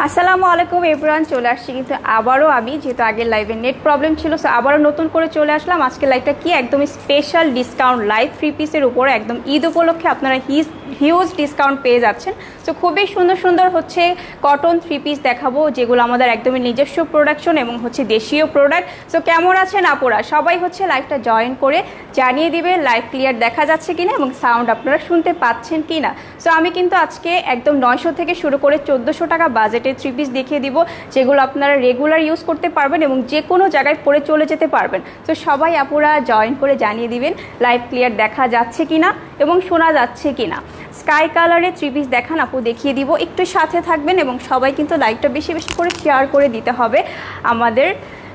আসসালামু আলাইকুম এভরিওয়ান, চলে আসছি কিন্তু আবারও আমি, যেহেতু আগের লাইভে নেট প্রবলেম ছিল, সো আবারও নতুন করে চলে আসলাম। আজকে লাইভটা কি একদম স্পেশাল ডিসকাউন্ট লাইভ 3 পিসের উপরে একদম ঈদ উপলক্ষে আপনারা হিউজ ডিসকাউন্ট পেয়ে যাচ্ছেন। সো খুবই সুন্দর সুন্দর হচ্ছে কটন 3 পিস দেখাবো, যেগুলো আমাদের একদমই নিজস্ব প্রোডাকশন এবং হচ্ছে দেশীয় প্রোডাক্ট। সো কেমন আছেন আপুরা? সবাই হচ্ছে লাইভটা জয়েন করে জানিয়ে দিবে লাইভ ক্লিয়ার দেখা যাচ্ছে কিনা এবং সাউন্ড আপনারা শুনতে পাচ্ছেন কিনা। সো আমি কিন্তু আজকে একদম 900 থেকে শুরু করে 1400 টাকা বাজেটে 3 পিস দেখিয়ে দিব, যেগুলো আপনারা রেগুলার ইউজ করতে পারবেন এবং যে কোনো জায়গায় পরে চলে যেতে পারবেন। তো সবাই আপুরা জয়েন করে জানিয়ে দিবেন লাইভ ক্লিয়ার দেখা যাচ্ছে কিনা এবং শোনা যাচ্ছে কিনা। স্কাই কালারের 3 পিস দেখান আপু, দেখিয়ে দিব, একটু সাথে থাকবেন এবং সবাই কিন্তু লাইভটা বেশি বেশি করে শেয়ার করে দিতে হবে। আমাদের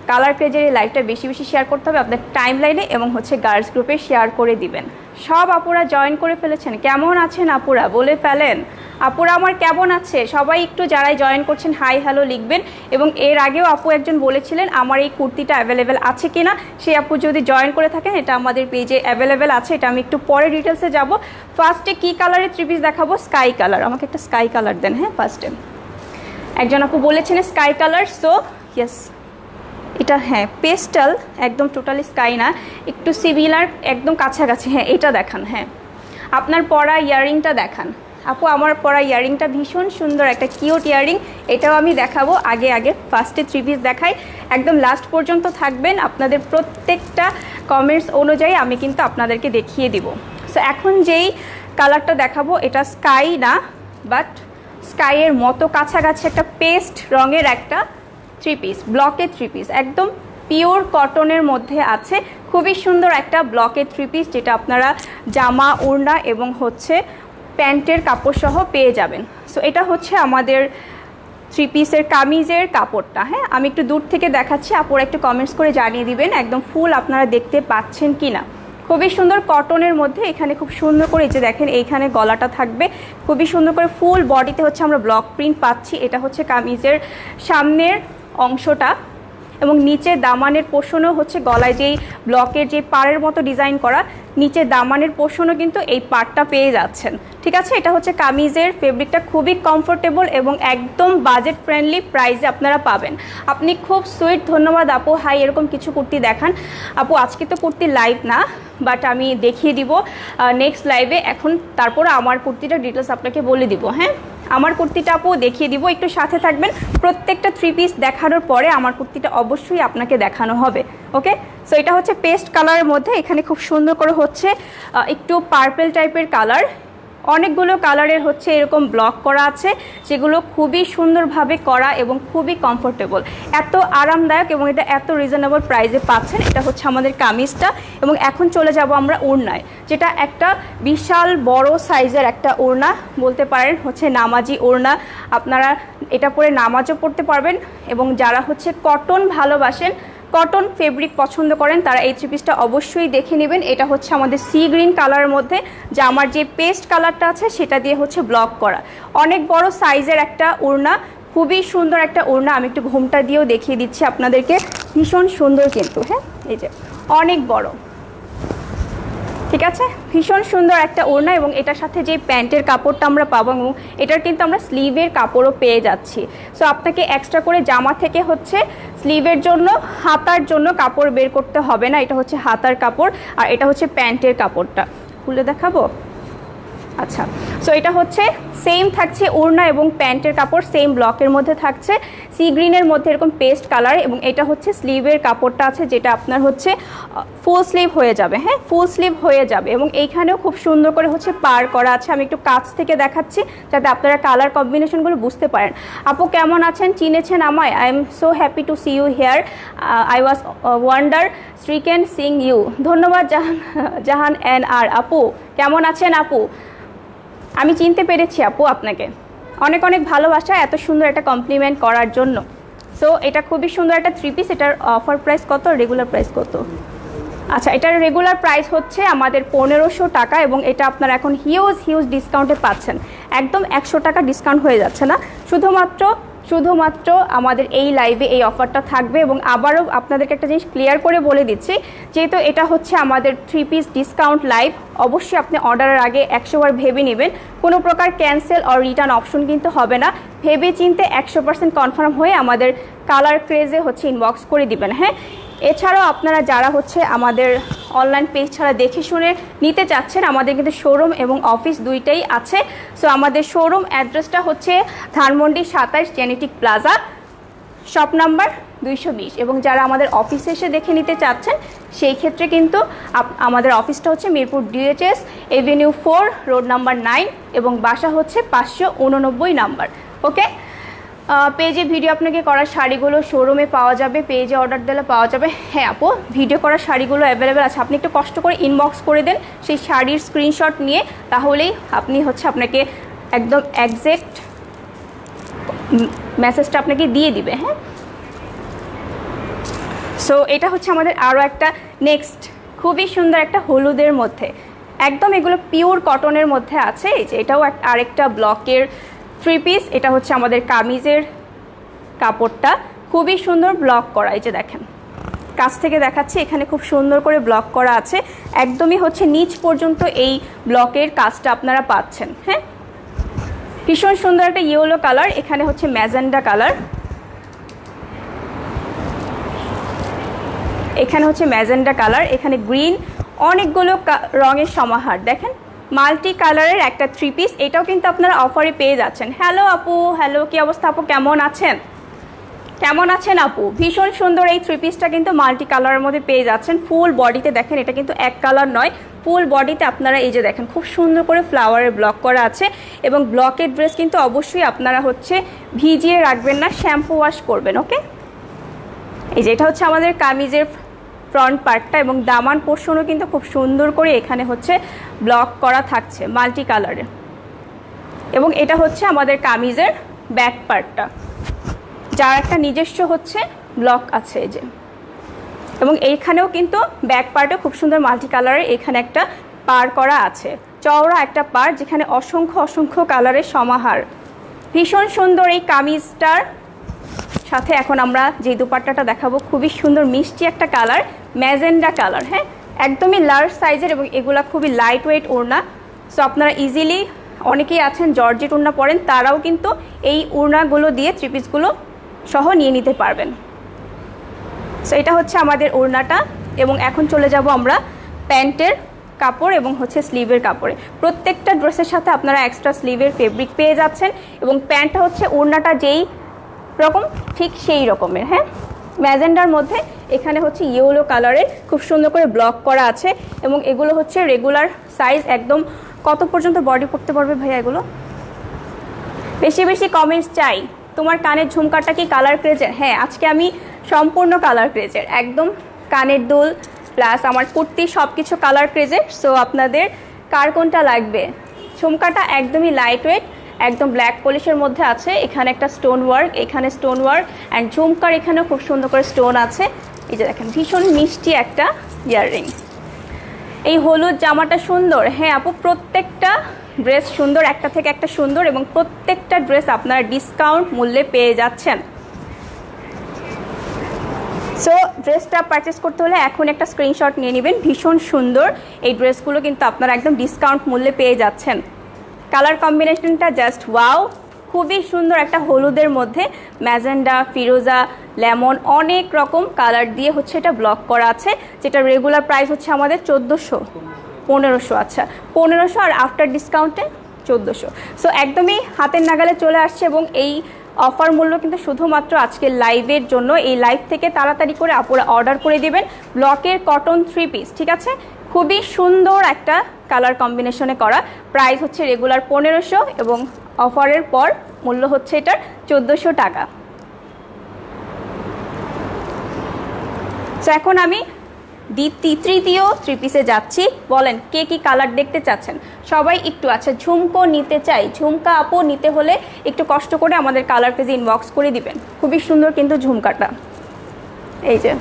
কালার পেজের এই লাইভটা বেশি বেশি শেয়ার করতে হবে আপনার টাইম লাইনে এবং হচ্ছে গার্লস গ্রুপে শেয়ার করে দিবেন। সব আপুরা জয়েন করে ফেলেছেন, কেমন আছেন আপুরা বলে ফেলেন। আপুরা আমার কেমন আছে সবাই একটু, যারাই জয়েন করছেন হাই হ্যালো লিখবেন। এবং এর আগেও আপু একজন বলেছিলেন আমার এই কুর্তিটা অ্যাভেলেবেল আছে কিনা, সেই আপু যদি জয়েন করে থাকেন এটা আমাদের পেজে অ্যাভেলেবেল আছে। এটা আমি একটু পরে ডিটেলসে যাব। ফার্স্টে কী কালারের 3 পিস দেখাবো? Sky colour. আমাকে একটা স্কাই কালার দেন। হ্যাঁ, ফার্স্টে একজন আপু বলেছেন স্কাই কালার, সো ইয়েস এটা হ্যাঁ পেস্টাল, একদম টোটালি স্কাই না, একটু সিমিলার, একদম কাছাকাছি। হ্যাঁ এটা দেখান। হ্যাঁ আপনার পরা ইয়াররিংটা দেখান আপু। আমার পরা ইয়াররিংটা ভীষণ সুন্দর, একটা কিউট ইয়াররিং, এটাও আমি দেখাবো। আগে ফার্স্টে 3 পিস দেখাই, একদম লাস্ট পর্যন্ত থাকবেন। আপনাদের প্রত্যেকটা কমেন্টস অনুযায়ী আমি কিন্তু আপনাদেরকে দেখিয়ে দিব। সো এখন যেই কালারটা দেখাবো এটা স্কাই না, বাট স্কাইয়ের মতো কাছাকাছি একটা পেস্ট রঙের একটা 3 পিস, ব্লকের 3 পিস, একদম পিওর কটনের মধ্যে আছে। খুবই সুন্দর একটা ব্লকের 3 পিস, যেটা আপনারা জামা, ওড়না এবং হচ্ছে প্যান্টের কাপড় সহ পেয়ে যাবেন। সো এটা হচ্ছে আমাদের 3 পিসের কামিজের কাপড়টা। হ্যাঁ আমি একটু দূর থেকে দেখাচ্ছি, আপুরা একটু কমেন্টস করে জানিয়ে দিবেন একদম ফুল আপনারা দেখতে পাচ্ছেন কি না। খুবই সুন্দর কটনের মধ্যে, এখানে খুব সুন্দর করে এই যে দেখেন এইখানে গলাটা থাকবে, খুবই সুন্দর করে ফুল বডিতে হচ্ছে আমরা ব্লক প্রিন্ট পাচ্ছি। এটা হচ্ছে কামিজের সামনের অংশটা এবং নিচে দামানের পোর্শনও হচ্ছে গলায় যেই ব্লকের যে পাড়ের মতো ডিজাইন করা, নিচে দামানের পোর্শনও কিন্তু এই পার্টটা পেয়ে যাচ্ছেন। ঠিক আছে, এটা হচ্ছে কামিজের ফেব্রিকটা, খুবই কমফোর্টেবল এবং একদম বাজেট ফ্রেন্ডলি প্রাইসে আপনারা পাবেন। আপনি খুব সুইট, ধন্যবাদ আপু। হাই, এরকম কিছু কুর্তি দেখান আপু। আজকে তো কুর্তি লাইভ না, বাট আমি দেখিয়ে দিব নেক্সট লাইভে। এখন তারপর আমার কুর্তিটা ডিটেলস আপনাকে বলে দিব। হ্যাঁ আমার কুর্তিটা আপু দেখিয়ে দিব, একটু সাথে থাকবেন। প্রত্যেকটা 3 পিস দেখানোর পরে আমার কুর্তিটা অবশ্যই আপনাকে দেখানো হবে। ওকে, সো এটা হচ্ছে পেস্ট কালারের মধ্যে, এখানে খুব সুন্দর করে হচ্ছে একটু পার্পল টাইপের কালার, অনেকগুলো কালারের হচ্ছে এরকম ব্লক করা আছে, যেগুলো খুবই সুন্দরভাবে করা এবং খুবই কমফোর্টেবল, এত আরামদায়ক এবং এটা এত রিজনেবল প্রাইসে পাচ্ছেন। এটা হচ্ছে আমাদের কামিজটা। এবং এখন চলে যাব আমরা ওড়নায়, যেটা একটা বিশাল বড় সাইজের একটা ওড়না বলতে পারেন, হচ্ছে নামাজি ওড়না। আপনারা এটা পরে নামাজও পড়তে পারবেন এবং যারা হচ্ছে কটন ভালোবাসেন, কটন ফেব্রিক পছন্দ করেন, তারা এই 3 পিসটা অবশ্যই দেখে নেবেন। এটা হচ্ছে আমাদের সি গ্রিন কালারের মধ্যে, যা আমার যে পেস্ট কালারটা আছে সেটা দিয়ে হচ্ছে ব্লক করা, অনেক বড় সাইজের একটা ওড়না, খুবই সুন্দর একটা ওড়না। আমি একটু ঘোমটা দিয়েও দেখিয়ে দিচ্ছি আপনাদেরকে, ভীষণ সুন্দর কিন্তু। হ্যাঁ এই যে অনেক বড়, ঠিক আছে, ভীষণ সুন্দর একটা ওড়না। এবং এটার সাথে যে প্যান্টের কাপড়টা আমরা পাবো, এবং এটার কিন্তু আমরা স্লিভের কাপড়ও পেয়ে যাচ্ছি। সো আপনাকে এক্সট্রা করে জামা থেকে হচ্ছে স্লিভের জন্য, হাতার জন্য কাপড় বের করতে হবে না। এটা হচ্ছে হাতার কাপড় আর এটা হচ্ছে প্যান্টের কাপড়টা। খুলে দেখাবো? আচ্ছা, সো এটা হচ্ছে সেম থাকছে ওড়না এবং প্যান্টের কাপড় সেম ব্লকের মধ্যে থাকছে, সি গ্রিনের মধ্যে এরকম পেস্ট কালার। এবং এটা হচ্ছে স্লিভের কাপড়টা আছে, যেটা আপনার হচ্ছে ফুল স্লিভ হয়ে যাবে। হ্যাঁ ফুল স্লিভ হয়ে যাবে এবং এইখানেও খুব সুন্দর করে হচ্ছে পার করা আছে। আমি একটু কাছ থেকে দেখাচ্ছি যাতে আপনারা কালার কম্বিনেশনগুলো বুঝতে পারেন। আপু কেমন আছেন? চিনেছেন আমায়? I am so happy to see you here. I was wonder stricken seeing you. ধন্যবাদ জাহান এন আর। আপু কেমন আছেন? আপু আমি চিনতে পেরেছি আপু আপনাকে, অনেক অনেক ভালোবাসা এত সুন্দর একটা কমপ্লিমেন্ট করার জন্য। সো এটা খুবই সুন্দর একটা 3 পিস। এটার অফার প্রাইস কত, রেগুলার প্রাইস কত? আচ্ছা, এটার রেগুলার প্রাইস হচ্ছে আমাদের 1500 টাকা এবং এটা আপনারা এখন হিউজ ডিসকাউন্টে পাচ্ছেন। একদম 100 টাকা ডিসকাউন্ট হয়ে যাচ্ছে না, শুধুমাত্র শুধুমাত্র আমাদের এই লাইভে এই অফারটা থাকবে। এবং আবারও আপনাদেরকে একটা জিনিস ক্লিয়ার করে বলে দিচ্ছি, যেহেতু এটা হচ্ছে আমাদের 3 পিস ডিসকাউন্ট লাইভ, অবশ্যই আপনি অর্ডারের আগে 100 বার ভেবে নেবেন। কোনো প্রকার ক্যান্সেল অর রিটার্ন অপশন কিন্তু হবে না। ভেবে চিনতে 100% কনফার্ম হয়ে আমাদের কালার ক্রেজে হচ্ছে ইনবক্স করে দিবেন। হ্যাঁ, এছাড়াও আপনারা যারা হচ্ছে আমাদের অনলাইন পেজ ছাড়া দেখে শুনে নিতে চাচ্ছেন, আমাদের কিন্তু শোরুম এবং অফিস দুইটাই আছে। সো আমাদের শোরুম অ্যাড্রেসটা হচ্ছে Dhanmondi 27 genetic plaza, shop number 220। এবং যারা আমাদের অফিসে এসে দেখে নিতে চাচ্ছেন, সেই ক্ষেত্রে কিন্তু আমাদের অফিসটা হচ্ছে Mirpur DHS Avenue 4 road number 9 এবং বাসা হচ্ছে 589 নাম্বার। ওকে, পেজে ভিডিও আপনাকে করা শাড়িগুলো শোরুমে পাওয়া যাবে, পেজে অর্ডার দিলে পাওয়া যাবে। হ্যাঁ আপু, ভিডিও করা শাড়িগুলো অ্যাভেলেবেল আছে, আপনি একটু কষ্ট করে ইনবক্স করে দেন সেই শাড়ির স্ক্রিনশট নিয়ে, তাহলেই আপনি হচ্ছে আপনাকে একদম একজ্যাক্ট মেসেজটা আপনাকে দিয়ে দিবে। হ্যাঁ, সো এটা হচ্ছে আমাদের আরও একটা নেক্সট খুবই সুন্দর একটা হলুদের মধ্যে, একদম এগুলো পিওর কটনের মধ্যে আছে। এই যে এটাও আরেকটা ব্লকের 3 পিস, এটা হচ্ছে আমাদের কামিজের কাপড়টা, খুবই সুন্দর ব্লক করা। এই যে দেখেন, কাছ থেকে দেখাচ্ছি, এখানে খুব সুন্দর করে ব্লক করা আছে, একদমই হচ্ছে নিচ পর্যন্ত এই ব্লকের কাজটা আপনারা পাচ্ছেন। হ্যাঁ, ভীষণ সুন্দর একটা ইয়েলো কালার, এখানে হচ্ছে ম্যাজেন্ডা কালার, এখানে হচ্ছে ম্যাজেন্ডা কালার, এখানে গ্রিন, অনেকগুলো রঙের সমাহার। দেখেন, মাল্টি কালারের একটা 3 পিস, এটাও কিন্তু আপনারা অফারে পেয়ে যাচ্ছেন। হ্যালো আপু, হ্যালো, কি অবস্থা আপু, কেমন আছেন? কেমন আছেন আপু? ভীষণ সুন্দর এই 3 পিসটা কিন্তু মাল্টি কালারের মধ্যে পেয়ে যাচ্ছেন। ফুল বডিতে দেখেন, এটা কিন্তু এক কালার নয়, ফুল বডিতে আপনারা এই যে দেখেন খুব সুন্দর করে ফ্লাওয়ারের ব্লক করা আছে। এবং ব্লকের ড্রেস কিন্তু অবশ্যই আপনারা হচ্ছে ভিজিয়ে রাখবেন না, শ্যাম্পু ওয়াশ করবেন। ওকে, এই যে এটা হচ্ছে আমাদের কামিজের ফ্রন্ট পার্টটা, এবং দামান পোর্শনও কিন্তু খুব সুন্দর করে এখানে হচ্ছে ব্লক করা থাকছে মাল্টি কালারের। এবং এটা হচ্ছে আমাদের কামিজের ব্যাক পার্টটা, যার একটা নিজস্ব হচ্ছে ব্লক আছে এই যে। এবং এইখানেও কিন্তু ব্যাক পার্টে খুব সুন্দর মাল্টি কালারের এখানে একটা পার করা আছে, চওড়া একটা পার, যেখানে অসংখ্য অসংখ্য কালারের সমাহার। ভীষণ সুন্দর এই কামিজটার সাথে এখন আমরা যে দুপাট্টাটা দেখাবো, খুবই সুন্দর মিষ্টি একটা কালার, ম্যাজেন্ডা কালার। হ্যাঁ, একদমই লার্জ সাইজের, এবং এগুলা খুবই লাইট ওয়েট ওড়না। সো আপনারা ইজিলি, অনেকেই আছেন জর্জেট ওড়না পরেন, তারাও কিন্তু এই ওড়নাগুলো দিয়ে 3 পিসগুলো সহ নিয়ে নিতে পারবেন। সো এটা হচ্ছে আমাদের ওড়নাটা। এবং এখন চলে যাব আমরা প্যান্টের কাপড় এবং হচ্ছে স্লিভের কাপড়ে। প্রত্যেকটা ড্রেসের সাথে আপনারা এক্সট্রা স্লিভের ফেব্রিক পেয়ে যাচ্ছেন, এবং প্যান্টটা হচ্ছে ওড়নাটা যেই রকম ঠিক সেই রকমের। হ্যাঁ, ম্যাজেন্ডার মধ্যে এখানে হচ্ছে ইয়েলো কালারের খুব সুন্দর করে ব্লক করা আছে। এবং এগুলো হচ্ছে রেগুলার সাইজ, একদম কত পর্যন্ত বডি পড়তে পারবে ভাইয়া এগুলো? বেশি বেশি কমেন্টস চাই। তোমার কানের ঝুমকাটা কি কালার ক্রেজের? হ্যাঁ, আজকে আমি সম্পূর্ণ কালার ক্রেজের, একদম কানের দুল প্লাস আমার কুর্তি সব কিছু কালার ক্রেজের। সো আপনাদের কার কোনটা লাগবে? ঝুমকাটা একদমই লাইট ওয়েট, একদম ব্ল্যাক পলিশের মধ্যে আছে, এখানে একটা স্টোন ওয়ার্ক, এখানে স্টোন ওয়ার্ক, অ্যান্ড ঝুমকার এখানেও খুব সুন্দর করে স্টোন আছে। এই যে দেখেন, ভীষণ মিষ্টি একটা ইয়াররিং। এই হলুদ জামাটা সুন্দর। হ্যাঁ আপু, প্রত্যেকটা ড্রেস সুন্দর, একটা থেকে একটা সুন্দর, এবং প্রত্যেকটা ড্রেস আপনারা ডিসকাউন্ট মূল্যে পেয়ে যাচ্ছেন। সো ড্রেসটা পারচেস করতে হলে এখন একটা স্ক্রিনশট নিয়ে নেবেন। ভীষণ সুন্দর এই ড্রেসগুলো কিন্তু আপনারা একদম ডিসকাউন্ট মূল্যে পেয়ে যাচ্ছেন। কালার কম্বিনেশনটা জাস্ট ওয়াও, খুবই সুন্দর একটা হলুদের মধ্যে ম্যাজেন্ডা, ফিরোজা, লেমন, অনেক রকম কালার দিয়ে হচ্ছে এটা ব্লক করা আছে, যেটা রেগুলার প্রাইস হচ্ছে আমাদের 1500। আচ্ছা, 1500, আর আফটার ডিসকাউন্টে 1400। সো একদমই হাতের নাগালে চলে আসছে, এবং এই অফার মূল্য কিন্তু শুধুমাত্র আজকের লাইভের জন্য। এই লাইভ থেকে তাড়াতাড়ি করে আপুরা অর্ডার করে দিবেন ব্লকের কটন 3 পিস, ঠিক আছে? খুবই সুন্দর একটা কালার কম্বিনেশনে করা, প্রাইস হচ্ছে রেগুলার 1500, এবং অফারের পর মূল্য হচ্ছে এটার 1400 টাকা। সো এখন আমি তৃতীয় 3 পিসে যাচ্ছি। বলেন কে কি কালার দেখতে চাচ্ছেন? সবাই একটু, আচ্ছা ঝুমকো নিতে চাই, ঝুমকা আপু নিতে হলে একটু কষ্ট করে আমাদের কালার পেজে ইনবক্স করে দিবেন। খুবই সুন্দর কিন্তু ঝুমকাটা, এই যে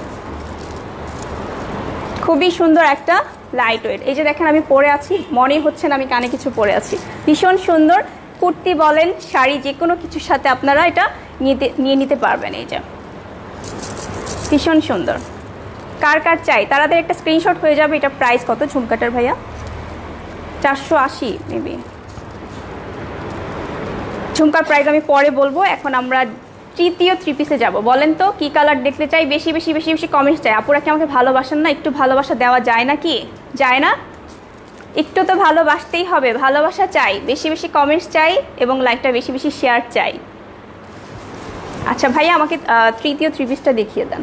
খুবই সুন্দর একটা লাইট ওয়েট। এই যে দেখেন আমি পরে আছি, মনেই হচ্ছে না আমি কানে কিছু পরে আছি। ভীষণ সুন্দর, কুর্তি বলেন, শাড়ি, যে কোনো কিছুর সাথে আপনারা এটা নিয়ে নিতে পারবেন। এই যে ভীষণ সুন্দর, কার কার চাই তাড়াতাড়ি একটা স্ক্রিনশট হয়ে যাবে। এটা প্রাইস কত ঝুমকাটার ভাইয়া? 480 মেবি। ঝুমকার প্রাইস আমি পরে বলবো, এখন আমরা তৃতীয় থ্রি পিসে যাবো। বলেন তো কি কালার দেখতে চাই? বেশি বেশি বেশি বেশি কমেন্টস চাই। আপুরা কি আমাকে ভালোবাসেন না? একটু ভালোবাসা দেওয়া যায় না কি? যায় না? একটু তো ভালোবাসতেই হবে, ভালোবাসা চাই, বেশি বেশি কমেন্টস চাই এবং লাইকটা বেশি বেশি শেয়ার চাই। আচ্ছা ভাইয়া আমাকে তৃতীয় থ্রি পিসটা দেখিয়ে দেন।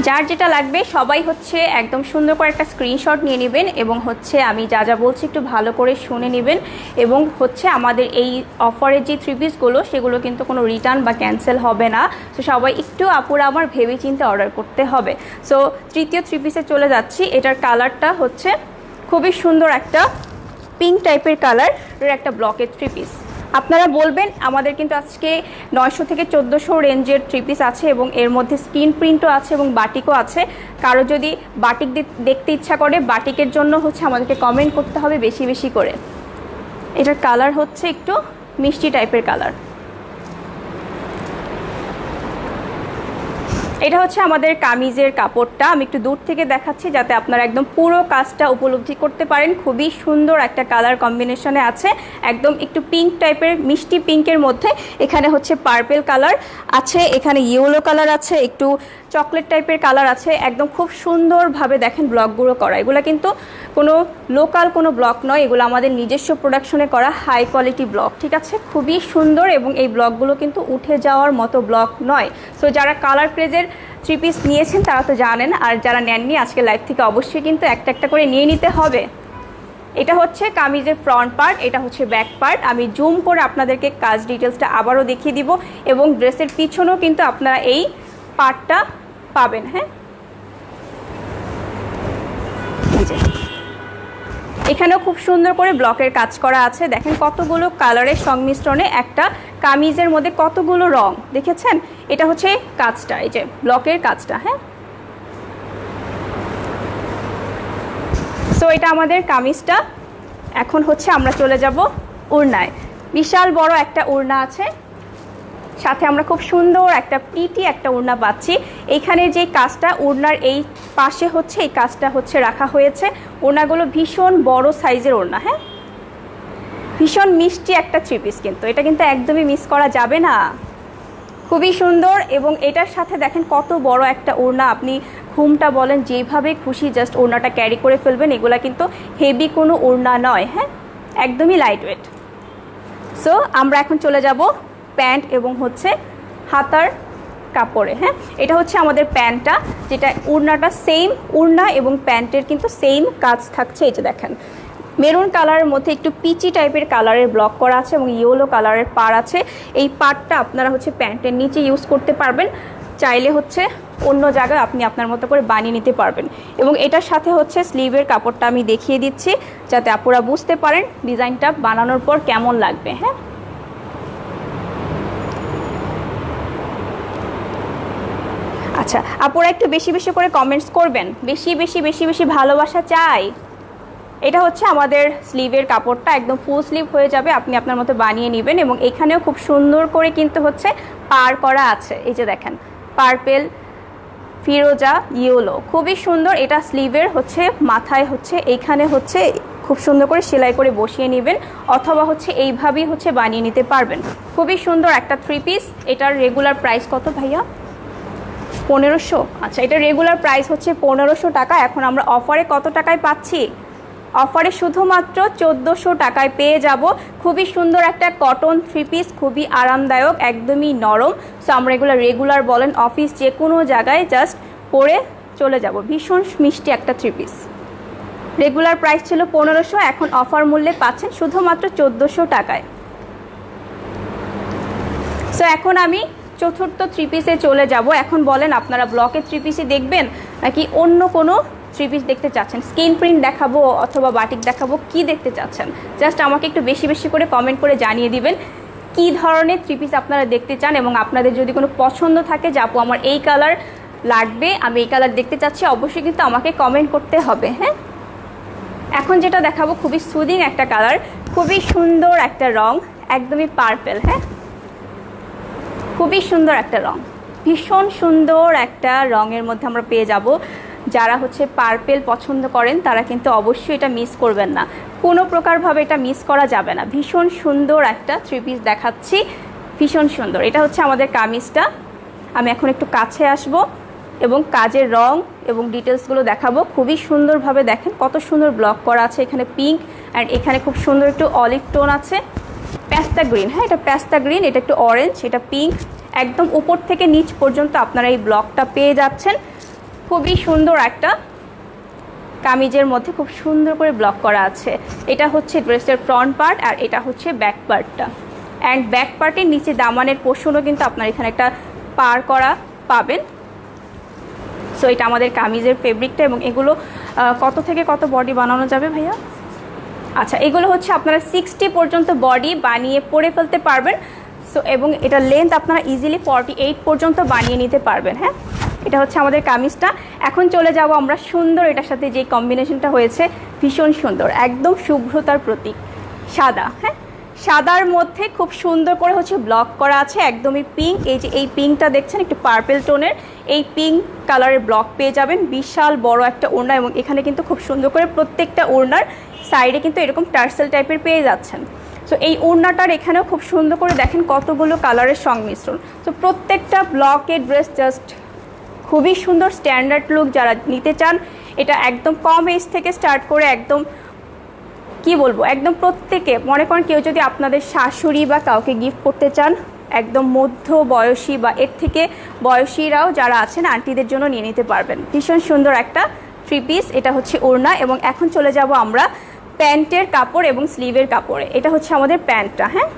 যার যেটা লাগবে সবাই হচ্ছে একদম সুন্দর করে একটা স্ক্রিনশট নিয়ে নেবেন এবং হচ্ছে আমি যা যা বলছি একটু ভালো করে শুনে নেবেন। এবং হচ্ছে আমাদের এই অফারের যে থ্রি পিসগুলো সেগুলো কিন্তু কোনো রিটার্ন বা ক্যান্সেল হবে না। তো সবাই একটু আপুরা আমার ভেবে চিন্তে অর্ডার করতে হবে। সো তৃতীয় থ্রি পিসে চলে যাচ্ছি। এটার কালারটা হচ্ছে খুবই সুন্দর একটা পিঙ্ক টাইপের কালারের একটা ব্লকের থ্রি পিস। আপনারা বলবেন আমাদের কিন্তু আজকে 900 থেকে 1400 রেঞ্জের থ্রি পিস আছে এবং এর মধ্যে স্ক্রিন প্রিন্টও আছে এবং বাটিকও আছে। কারো যদি বাটিক দেখতে ইচ্ছা করে বাটিকের জন্য হচ্ছে আমাদেরকে কমেন্ট করতে হবে বেশি বেশি করে। এটার কালার হচ্ছে একটু মিষ্টি টাইপের কালার। এটা হচ্ছে আমাদের কামিজের কাপড়টা। আমি একটু দূর থেকে দেখাচ্ছি যাতে আপনারা একদম পুরো কাজটা উপলব্ধি করতে পারেন। খুবই সুন্দর একটা কালার কম্বিনেশনে আছে, একদম একটু পিঙ্ক টাইপের, মিষ্টি পিঙ্কের মধ্যে। এখানে হচ্ছে পার্পেল কালার আছে, এখানে ইয়েলো কালার আছে, একটু চকলেট টাইপের কালার আছে। একদম খুব সুন্দরভাবে দেখেন ব্লকগুলো করা। এগুলো কিন্তু কোনো লোকাল কোনো ব্লক নয়, এগুলো আমাদের নিজস্ব প্রোডাকশনে করা হাই কোয়ালিটি ব্লক, ঠিক আছে? খুবই সুন্দর এবং এই ব্লকগুলো কিন্তু উঠে যাওয়ার মতো ব্লক নয়। সো যারা কালার ক্রেজের থ্রি পিস নিয়েছেন তারা তো জানেন, আর যারা নেননি আজকে লাইভ থেকে অবশ্যই কিন্তু একটা একটা করে নিয়ে নিতে হবে। এটা হচ্ছে কামিজের ফ্রন্ট পার্ট, এটা হচ্ছে ব্যাক পার্ট। আমি জুম করে আপনাদেরকে কাজ ডিটেলসটা আবারও দেখিয়ে দিব এবং ড্রেসের পিছনেও কিন্তু আপনারা এই পার্টটা পাবেন। হ্যাঁ, এখানেও খুব সুন্দর করে ব্লকের কাজ করা আছে। দেখেন কতগুলো কালারের সংমিশ্রণে একটা কামিজের মধ্যে কতগুলো রং দেখেছেন। এটা হচ্ছে কাজটা, এই যে ব্লকের কাজটা। হ্যাঁ, সো এটা আমাদের কামিজটা। এখন হচ্ছে আমরা চলে যাব ওড়নায়। বিশাল বড় একটা ওড়না আছে, সাথে আমরা খুব সুন্দর একটা পিটি একটা ওড়না পাচ্ছি। এইখানে যে কাজটা ওড়নার এই পাশে হচ্ছে এই কাজটা হচ্ছে রাখা হয়েছে। ওড়নাগুলো ভীষণ বড় সাইজের ওড়না। হ্যাঁ, ভীষণ মিষ্টি একটা থ্রি পিস, কিন্তু এটা কিন্তু একদমই মিস করা যাবে না। খুবই সুন্দর এবং এটার সাথে দেখেন কত বড় একটা ওড়না। আপনি ঘুমটা বলেন যেভাবে খুশি জাস্ট ওড়নাটা ক্যারি করে ফেলবেন। এগুলা কিন্তু হেভি কোনো ওড়না নয়। হ্যাঁ, একদমই লাইট ওয়েট। সো আমরা এখন চলে যাব প্যান্ট এবং হচ্ছে হাতার কাপড়ে। হ্যাঁ, এটা হচ্ছে আমাদের প্যান্টটা, যেটা ওড়নাটা সেম ওড়না এবং প্যান্টের কিন্তু সেম কাজ থাকছে। এই যে দেখেন মেরুন কালারের মধ্যে একটু পিচি টাইপের কালারের ব্লক করা আছে এবং ইয়েলো কালারের পাড় আছে। এই পাড়টা আপনারা হচ্ছে প্যান্টের নিচে ইউজ করতে পারবেন, চাইলে হচ্ছে অন্য জায়গায় আপনি আপনার মতো করে বানিয়ে নিতে পারবেন। এবং এটার সাথে হচ্ছে স্লিভের কাপড়টা আমি দেখিয়ে দিচ্ছি যাতে আপনারা বুঝতে পারেন ডিজাইনটা বানানোর পর কেমন লাগবে। হ্যাঁ, আচ্ছা আপুরা একটু বেশি বেশি করে কমেন্টস করবেন, বেশি বেশি বেশি বেশি ভালোবাসা চাই। এটা হচ্ছে আমাদের স্লিভের কাপড়টা, একদম ফুল স্লিভ হয়ে যাবে, আপনি আপনার মতো বানিয়ে নেবেন। এবং এখানেও খুব সুন্দর করে কিন্তু হচ্ছে পার করা আছে। এই যে দেখেন পার্পেল, ফিরোজা, ইয়েলো, খুবই সুন্দর। এটা স্লিভের হচ্ছে মাথায় হচ্ছে এইখানে হচ্ছে খুব সুন্দর করে সেলাই করে বসিয়ে নেবেন, অথবা হচ্ছে এইভাবেই হচ্ছে বানিয়ে নিতে পারবেন। খুবই সুন্দর একটা থ্রি পিস। এটার রেগুলার প্রাইস কত ভাইয়া? 1500। আচ্ছা, এটা রেগুলার প্রাইস হচ্ছে 1500 টাকা। এখন আমরা অফারে কত টাকায় পাচ্ছি? অফারে শুধুমাত্র 1400 টাকায় পেয়ে যাব খুবই সুন্দর একটা কটন থ্রি পিস, খুবই আরামদায়ক, একদমই নরম। সো আমরা এগুলো রেগুলার বলেন অফিস যে কোনো জায়গায় জাস্ট পরে চলে যাব। ভীষণ মিষ্টি একটা থ্রি পিস। রেগুলার প্রাইস ছিল 1500, এখন অফার মূল্যে পাচ্ছেন শুধুমাত্র 1400 টাকায়। সো এখন আমি চতুর্থ থ্রি পিসে চলে যাব। এখন বলেন আপনারা ব্লকের থ্রি পিসই দেখবেন নাকি অন্য কোনো থ্রি পিস দেখতে চাচ্ছেন? স্ক্রিন প্রিন্ট দেখাবো অথবা বাটিক দেখাবো, কি দেখতে চাচ্ছেন? জাস্ট আমাকে একটু বেশি বেশি করে কমেন্ট করে জানিয়ে দিবেন কি ধরনের থ্রি পিস আপনারা দেখতে চান। এবং আপনাদের যদি কোনো পছন্দ থাকে যে আপু আমার এই কালার লাগবে, আমি এই কালার দেখতে চাচ্ছি, অবশ্যই কিন্তু আমাকে কমেন্ট করতে হবে। হ্যাঁ, এখন যেটা দেখাবো খুবই সুদিং একটা কালার, খুব খুবই সুন্দর একটা রং, একদমই পার্পেল। হ্যাঁ, খুবই সুন্দর একটা রং, ভীষণ সুন্দর একটা রঙের মধ্যে আমরা পেয়ে যাব। যারা হচ্ছে পার্পেল পছন্দ করেন তারা কিন্তু অবশ্যই এটা মিস করবেন না, কোনো প্রকারভাবে এটা মিস করা যাবে না। ভীষণ সুন্দর একটা 3 পিস দেখাচ্ছি, ভীষণ সুন্দর। এটা হচ্ছে আমাদের কামিজটা। আমি এখন একটু কাছে আসব এবং কাজের রং এবং ডিটেলসগুলো দেখাবো। খুবই সুন্দরভাবে দেখেন কত সুন্দর ব্লক করা আছে, এখানে পিঙ্ক অ্যান্ড এখানে খুব সুন্দর একটু অলিভ টোন আছে, পেস্তা গ্রিন। হ্যাঁ, এটা পেস্তা গ্রিন, এটা একটু অরেঞ্জ, এটা পিঙ্ক। একদম উপর থেকে নিচ পর্যন্ত আপনারা এই ব্লকটা পেয়ে যাচ্ছেন। খুবই সুন্দর একটা কামিজের মধ্যে খুব সুন্দর করে ব্লক করা আছে। এটা হচ্ছে ড্রেসের ফ্রন্ট পার্ট আর এটা হচ্ছে ব্যাক পার্টটা। অ্যান্ড ব্যাক পার্টের নিচে দামানের পোর্শনও কিন্তু আপনারা এখানে একটা পার করা পাবেন। সো এটা আমাদের কামিজের ফেব্রিকটা। এবং এগুলো কত থেকে কত বডি বানানো যাবে ভাইয়া? আচ্ছা, এগুলো হচ্ছে আপনারা 60 পর্যন্ত বডি বানিয়ে পরে ফেলতে পারবেন। সো এবং এটা লেন্থ আপনারা ইজিলি 48 পর্যন্ত বানিয়ে নিতে পারবেন। হ্যাঁ, এটা হচ্ছে আমাদের কামিজটা। এখন চলে যাব আমরা সুন্দর এটার সাথে যে কম্বিনেশনটা হয়েছে, ভীষণ সুন্দর, একদম শুভ্রতার প্রতীক, সাদা। হ্যাঁ, সাদার মধ্যে খুব সুন্দর করে হচ্ছে ব্লক করা আছে, একদমই পিঙ্ক। এই যে এই পিঙ্কটা দেখছেন একটু পার্পেল টোনের, এই পিঙ্ক কালারের ব্লক পেয়ে যাবেন। বিশাল বড় একটা ওড়না এবং এখানে কিন্তু খুব সুন্দর করে প্রত্যেকটা ওড়নার সাইডে কিন্তু এরকম টার্সেল টাইপের পেয়ে যাচ্ছেন। সো এই ওড়নাটার এখানেও খুব সুন্দর করে দেখেন কতগুলো কালারের সংমিশ্রণ। তো প্রত্যেকটা ব্লকের ড্রেস জাস্ট খুবই সুন্দর, স্ট্যান্ডার্ড লুক যারা নিতে চান, এটা একদম কম এজ থেকে স্টার্ট করে একদম কি বলবো, একদম প্রত্যেকে মনে করেন কেউ যদি আপনাদের শাশুড়ি বা কাউকে গিফট করতে চান, একদম মধ্য বয়সী বা এর থেকে বয়সীরাও যারা আছেন আন্টিদের জন্য নিয়ে নিতে পারবেন। ভীষণ সুন্দর একটা 3 পিস। এটা হচ্ছে ওড়না। এবং এখন চলে যাব আমরা প্যান্টের কাপড় এবং স্লিভের কাপড়ে। এটা হচ্ছে আমাদের প্যান্টটা। হ্যাঁ,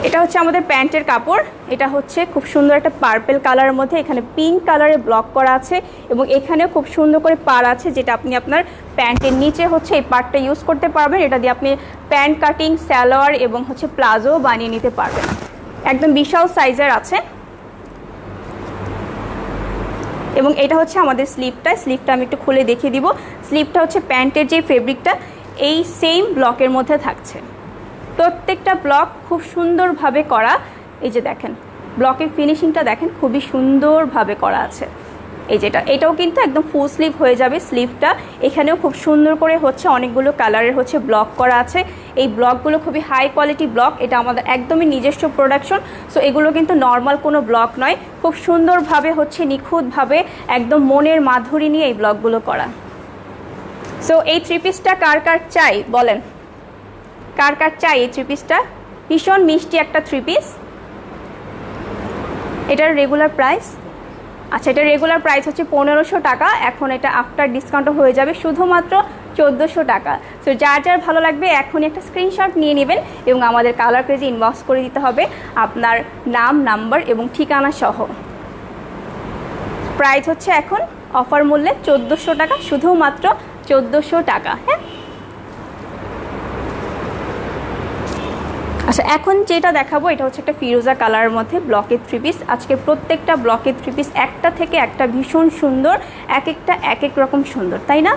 এটা হচ্ছে আমাদের প্যান্টের কাপড়। এটা হচ্ছে খুব সুন্দর একটা পার্পেল কালারের মধ্যে এখানে পিঙ্ক কালারে ব্লক করা আছে এবং এখানেও খুব সুন্দর করে পার আছে, যেটা আপনি আপনার প্যান্টের নিচে হচ্ছে এই পার্টটা ইউজ করতে পারবেন। এটা দিয়ে আপনি প্যান্ট কাটিং, সালোয়ার এবং হচ্ছে প্লাজো বানিয়ে নিতে পারবেন। একদম বিশাল সাইজের আছে। এবং এটা হচ্ছে আমাদের স্লিভটা। স্লিভটা আমি একটু খুলে দেখিয়ে দিব। স্লিভটা হচ্ছে প্যান্টের যে ফেব্রিকটা এই সেম ব্লকের মধ্যে থাকছে। প্রত্যেকটা ব্লক খুব সুন্দরভাবে করা। এই যে দেখেন ব্লকের ফিনিশিংটা দেখেন, খুবই সুন্দরভাবে করা আছে। এই যেটা, এটাও কিন্তু একদম ফুল স্লিভ হয়ে যাবে স্লিভটা। এখানেও খুব সুন্দর করে হচ্ছে অনেকগুলো কালারের হচ্ছে ব্লক করা আছে। এই ব্লকগুলো খুবই হাই কোয়ালিটি ব্লক, এটা আমাদের একদমই নিজস্ব প্রোডাকশন। সো এগুলো কিন্তু নর্মাল কোনো ব্লক নয়, খুব সুন্দরভাবে হচ্ছে নিখুঁতভাবে একদম মনের মাধুরী নিয়ে এই ব্লকগুলো করা। সো এই 3 পিসটা কার কার চাই বলেন, কার কার চাই এই 3 পিসটা? ভীষণ মিষ্টি একটা 3 পিস। এটার রেগুলার প্রাইস, আচ্ছা এটার রেগুলার প্রাইস হচ্ছে 1500 টাকা। এখন এটা আফটার ডিসকাউন্টও হয়ে যাবে শুধুমাত্র 1400 টাকা। সো যার যার ভালো লাগবে এখনই একটা স্ক্রিনশট নিয়ে নেবেন এবং আমাদের কালার পেজে ইনবক্স করে দিতে হবে আপনার নাম, নাম্বার এবং ঠিকানা সহ। প্রাইস হচ্ছে এখন অফার মূল্যে 1400 টাকা, শুধুমাত্র 1400 টাকা। হ্যাঁ, আচ্ছা এখন যেটা দেখাবো এটা হচ্ছে একটা ফিরোজা কালারের মধ্যে ব্লকের 3 পিস। আজকে প্রত্যেকটা ব্লকের 3 পিস একটা থেকে একটা ভীষণ সুন্দর, এক একটা এক এক রকম সুন্দর, তাই না?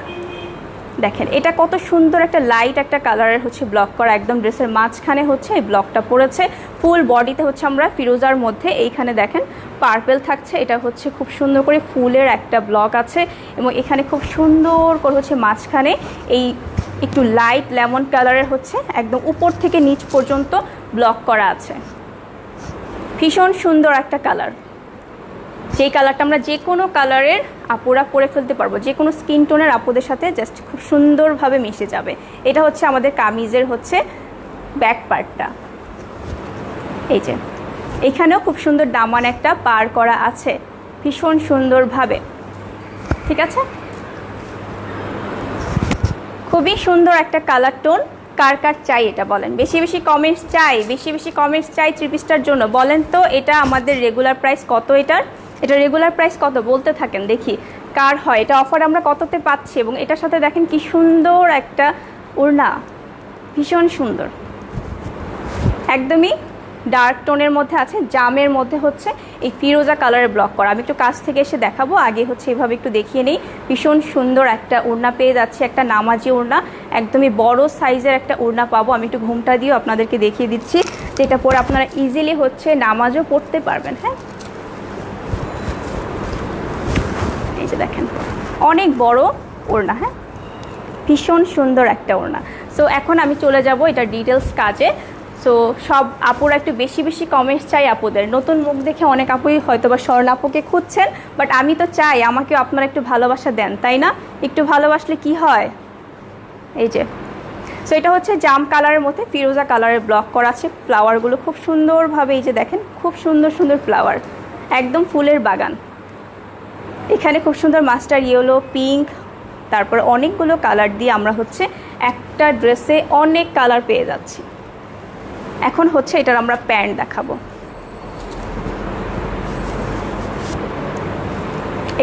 দেখেন এটা কত সুন্দর একটা লাইট একটা কালারের হচ্ছে ব্লক করা, একদম ড্রেসের মাঝখানে হচ্ছে এই ব্লকটা পড়েছে। ফুল বডিতে হচ্ছে আমরা ফিরোজার মধ্যে এইখানে দেখেন পার্পেল থাকছে। এটা হচ্ছে খুব সুন্দর করে ফুলের একটা ব্লক আছে এবং এখানে খুব সুন্দর করে হচ্ছে মাঝখানে এই একটু লাইট লেমন কালারের হচ্ছে একদম উপর থেকে নিচ পর্যন্ত ব্লক করা আছে। ভীষণ সুন্দর একটা কালার, যেই কালারটা আমরা যে কোনো কালারের আপুরা পরে ফেলতে পারবো, যে কোনো স্কিন টোনের আপুদের সাথে জাস্ট খুব সুন্দরভাবে মিশে যাবে। এটা হচ্ছে আমাদের কামিজের হচ্ছে ব্যাক পার্টটা। এই যে এখানেও খুব সুন্দর দামান একটা পার করা আছে ভীষণ সুন্দরভাবে, ঠিক আছে? খুবই সুন্দর একটা কালার টোন। কার কার চাই এটা বলেন, বেশি বেশি কমেন্টস চাই, বেশি বেশি কমেন্টস চাই 3 পিসটার জন্য। বলেন তো এটা আমাদের রেগুলার প্রাইস কত? এটা রেগুলার প্রাইস কত বলতে থাকেন দেখি কার হয়। এটা অফার আমরা কততে পাচ্ছি এবং এটার সাথে দেখেন কি সুন্দর একটা ওড়না, ভীষণ সুন্দর, একদমই ডার্ক টোনের মধ্যে আছে, জামের মধ্যে হচ্ছে এই ফিরোজা কালারের ব্লক করা। আমি একটু কাছ থেকে এসে দেখাবো, আগে হচ্ছে এভাবে একটু দেখিয়ে নেই। ভীষণ সুন্দর একটা ওড়না পেয়ে যাচ্ছে, একটা নামাজি ওড়না, একদমই বড় সাইজের একটা ওড়না পাবো। আমি একটু ঘুমটা দিয়েও আপনাদেরকে দেখিয়ে দিচ্ছি, যেটা পরে আপনারা ইজিলি হচ্ছে নামাজও পড়তে পারবেন। হ্যাঁ, এই যে দেখেন অনেক বড় ওড়না। হ্যাঁ, ভীষণ সুন্দর একটা ওড়না। সো এখন আমি চলে যাব এটা ডিটেলস কাজে। সো সব আপুরা একটু বেশি বেশি কমেন্টস চাই আপুদের। নতুন মুখ দেখে অনেক আপুই হয়তো বা স্বর্ণ আপুকে খুঁজছেন, বাট আমি তো চাই আমাকেও আপনারা একটু ভালোবাসা দেন, তাই না? একটু ভালোবাসলে কি হয়, এই যে। সো এটা হচ্ছে জাম কালারের মধ্যে ফিরোজা কালারের ব্লক করা আছে। ফ্লাওয়ারগুলো খুব সুন্দরভাবে, এই যে দেখেন খুব সুন্দর সুন্দর ফ্লাওয়ার, একদম ফুলের বাগান। এখানে খুব সুন্দর মাস্টার ইয়েলো, পিঙ্ক, তারপর অনেকগুলো কালার দিয়ে আমরা হচ্ছে একটা ড্রেসে অনেক কালার পেয়ে যাচ্ছি। এখন হচ্ছে এটার আমরা প্যান্ট দেখাবো।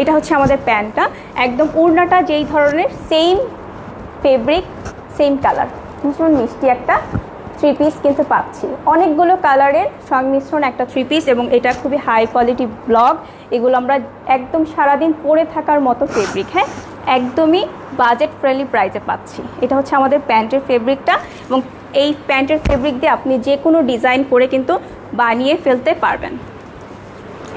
এটা হচ্ছে আমাদের প্যান্টটা, একদম ওড়নাটা যেই ধরনের সেম ফেব্রিক সেম কালার, ভীষণ মিষ্টি একটা থ্রি পিস কিন্তু পাচ্ছি। অনেকগুলো কালারের সংমিশ্রণ একটা থ্রি পিস, এবং এটা খুবই হাই কোয়ালিটি ব্লক। এগুলো আমরা একদম সারাদিন পরে থাকার মতো ফেব্রিক। হ্যাঁ, একদমই বাজেট ফ্রেন্ডলি প্রাইসে পাচ্ছি। এটা হচ্ছে আমাদের প্যান্টের ফেব্রিকটা, এবং এই প্যান্টের ফেব্রিক দিয়ে আপনি যে কোনো ডিজাইন করে কিন্তু বানিয়ে ফেলতে পারবেন।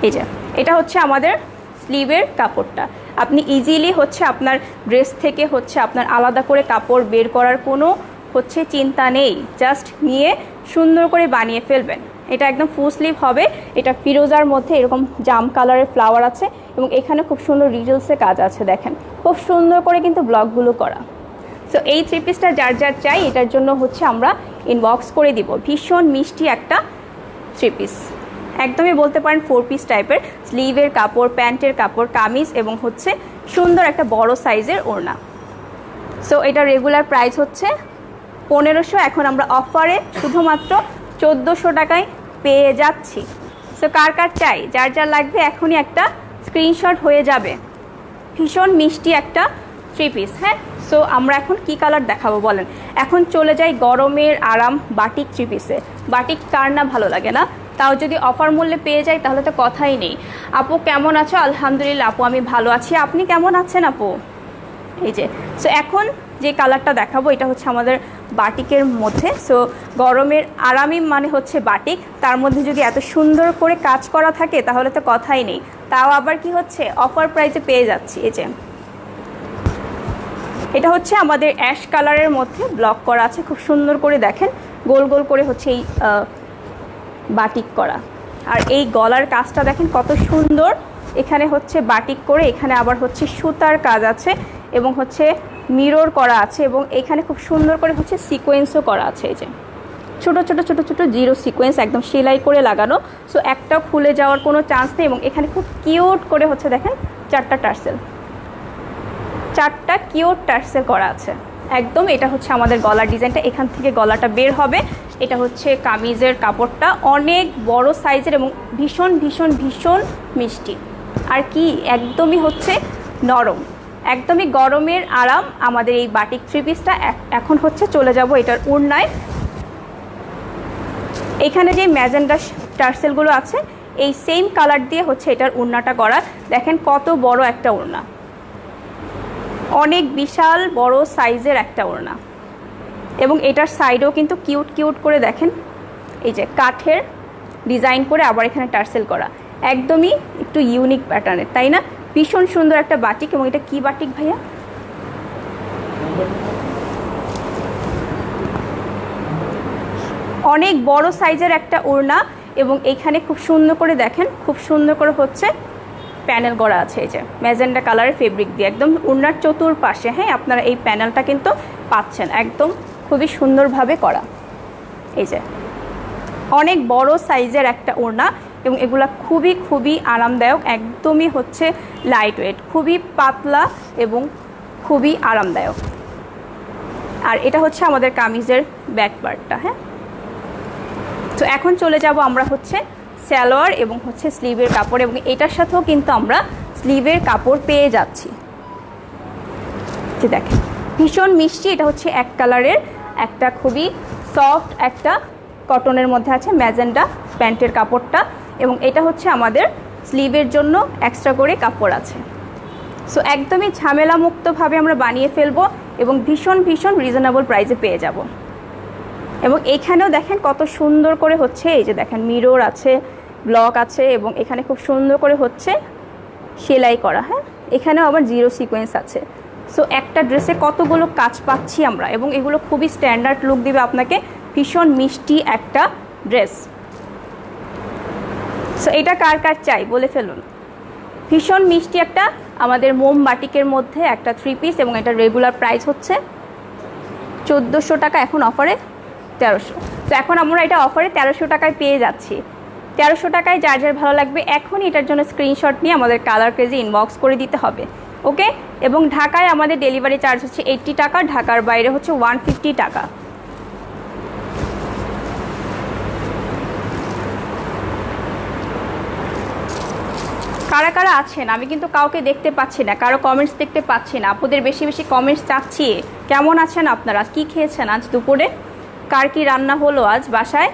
এই যে এটা হচ্ছে আমাদের স্লিভের কাপড়টা। আপনি ইজিলি হচ্ছে আপনার ড্রেস থেকে হচ্ছে আপনার আলাদা করে কাপড় বের করার কোনো হচ্ছে চিন্তা নেই, জাস্ট নিয়ে সুন্দর করে বানিয়ে ফেলবেন। এটা একদম ফুল স্লিভ হবে। এটা ফিরোজার মধ্যে এরকম জাম কালারের ফ্লাওয়ার আছে, এবং এখানে খুব সুন্দর ডিটেলসে কাজ আছে। দেখেন খুব সুন্দর করে কিন্তু ব্লকগুলো করা। সো এই থ্রি পিসটা যার যার চাই, এটার জন্য হচ্ছে আমরা ইনবক্স করে দিব। ভীষণ মিষ্টি একটা থ্রি পিস, একদমই বলতে পারেন 4 পিস টাইপের। স্লিভের কাপড়, প্যান্টের কাপড়, কামিজ, এবং হচ্ছে সুন্দর একটা বড় সাইজের ওড়না। সো এটা রেগুলার প্রাইস হচ্ছে 1500, এখন আমরা অফারে শুধুমাত্র 1400 টাকায় পেয়ে যাচ্ছি। সো কার কার চাই, যার যার লাগবে এখনই একটা স্ক্রিনশট হয়ে যাবে। ভীষণ মিষ্টি একটা থ্রি পিস। হ্যাঁ, সো আমরা এখন কি কালার দেখাবো বলেন? এখন চলে যাই গরমের আরাম বাটিক থ্রি পিসে। বাটিক কার না ভালো লাগে না? তাও যদি অফার মূল্যে পেয়ে যাই তাহলে তো কথাই নেই। আপু কেমন আছো? আলহামদুলিল্লাহ আপু, আমি ভালো আছি। আপনি কেমন আছেন আপু? এই যে, সো এখন যে কালারটা দেখাবো এটা হচ্ছে আমাদের বাটিকের মধ্যে। সো গরমের আরামই মানে হচ্ছে বাটিক, তার মধ্যে যদি এত সুন্দর করে কাজ করা থাকে তাহলে তো কথাই নেই। তাও আবার কি হচ্ছে অফার প্রাইসে পেয়ে যাচ্ছি। এই যে এটা হচ্ছে আমাদের অ্যাশ কালারের মধ্যে ব্লক করা আছে, খুব সুন্দর করে দেখেন গোল গোল করে হচ্ছে এই বাটিক করা। আর এই গলার কাজটা দেখেন কত সুন্দর, এখানে হচ্ছে বাটিক করে, এখানে আবার হচ্ছে সুতার কাজ আছে, এবং হচ্ছে মিরর করা আছে, এবং এখানে খুব সুন্দর করে হচ্ছে সিকোয়েন্সও করা আছে। এই যে ছোটো ছোটো ছোটো ছোটো জিরো সিকোয়েন্স একদম সেলাই করে লাগানো। সো একটাও খুলে যাওয়ার কোনো চান্স নেই, এবং এখানে খুব কিউট করে হচ্ছে দেখেন 4টা টার্সেল, 4টা কিউট টার্সেল করা আছে একদম। এটা হচ্ছে আমাদের গলার ডিজাইনটা, এখান থেকে গলাটা বের হবে। এটা হচ্ছে কামিজের কাপড়টা, অনেক বড় সাইজের এবং ভীষণ ভীষণ ভীষণ মিষ্টি। আর কি একদমই হচ্ছে নরম, একদমই গরমের আরাম আমাদের এই বাটিক থ্রি পিসটা। এখন হচ্ছে চলে যাব এটার ওড়নায়। এখানে যে ম্যাজেন্ডা টার্সেলগুলো আছে এই সেম কালার দিয়ে হচ্ছে এটার ওড়নাটা করা। দেখেন কত বড় একটা ওড়না, অনেক বিশাল বড় সাইজের একটা ওড়না, এবং এটার সাইডেও কিন্তু কিউট কিউট করে দেখেন এই যে কাঠের ডিজাইন করে আবার এখানে টার্সেল করা, একদমই একটু ইউনিক প্যাটার্নের, তাই না? ভীষণ সুন্দর একটা বাটিক। এবং এটা কি বাটিক ভাইয়া? অনেক বড় সাইজের একটা ওড়না, এবং এইখানে খুব সুন্দর করে দেখেন, খুব সুন্দর করে হচ্ছে প্যানেল করা আছে এই যে ম্যাজেন্ডা কালারের ফেব্রিক দিয়ে, একদম ওড়নার চতুর্পাশে। হ্যাঁ, আপনারা এই প্যানেলটা কিন্তু পাচ্ছেন একদম খুবই সুন্দরভাবে করা। এই যে অনেক বড় সাইজের একটা ওড়না, এবং এগুলা খুবই খুবই আরামদায়ক, একদমই হচ্ছে লাইট ওয়েট, খুবই পাতলা এবং খুবই আরামদায়ক। আর এটা হচ্ছে আমাদের কামিজের ব্যাক পার্টটা। হ্যাঁ, তো এখন চলে যাব আমরা হচ্ছে সালোয়ার এবং হচ্ছে স্লিভের কাপড়, এবং এটার সাথেও কিন্তু আমরা স্লিভের কাপড় পেয়ে যাচ্ছি। যে দেখেন ভীষণ মিষ্টি, এটা হচ্ছে এক কালারের একটা খুবই সফট একটা কটনের মধ্যে আছে, ম্যাজেন্ডা প্যান্টের কাপড়টা, এবং এটা হচ্ছে আমাদের স্লিভের জন্য এক্সট্রা করে কাপড় আছে। সো একদমই ঝামেলা মুক্তভাবে আমরা বানিয়ে ফেলবো এবং ভীষণ ভীষণ রিজনেবল প্রাইসে পেয়ে যাব। এবং এখানেও দেখেন কত সুন্দর করে হচ্ছে, এই যে দেখেন মিরর আছে, ব্লক আছে, এবং এখানে খুব সুন্দর করে হচ্ছে সেলাই করা। হ্যাঁ, এখানেও আবার জিরো সিকোয়েন্স আছে। সো একটা ড্রেসে কতগুলো কাজ পাচ্ছি আমরা, এবং এগুলো খুবই স্ট্যান্ডার্ড লুক দিবে আপনাকে, ভীষণ মিষ্টি একটা ড্রেস। সো এটা কার কার চাই বলে ফেলুন। ভীষণ মিষ্টি একটা আমাদের মোম বাটিকের মধ্যে একটা 3 পিস, এবং এটা রেগুলার প্রাইস হচ্ছে 1400 টাকা, এখন অফারে 1300। তো এখন আমরা এটা অফারে 1300 টাকায় পেয়ে যাচ্ছি। 1300 টাকায় যার যার ভালো লাগবে এখনই এটার জন্য স্ক্রিনশট নিয়ে আমাদের কালার ক্রেজে ইনবক্স করে দিতে হবে, ওকে। এবং ঢাকায় আমাদের ডেলিভারি চার্জ হচ্ছে 80 টাকা, ঢাকার বাইরে হচ্ছে 150 টাকা। কারা কারা আছেন আমি কিন্তু কাউকে দেখতে পাচ্ছি না, কারো কমেন্টস দেখতে পাচ্ছি না। আপুদের বেশি বেশি কমেন্টস চাচ্ছি। কেমন আছেন আপনারা, কি খেয়েছেন আজ দুপুরে, কার কি রান্না হলো আজ বাসায়?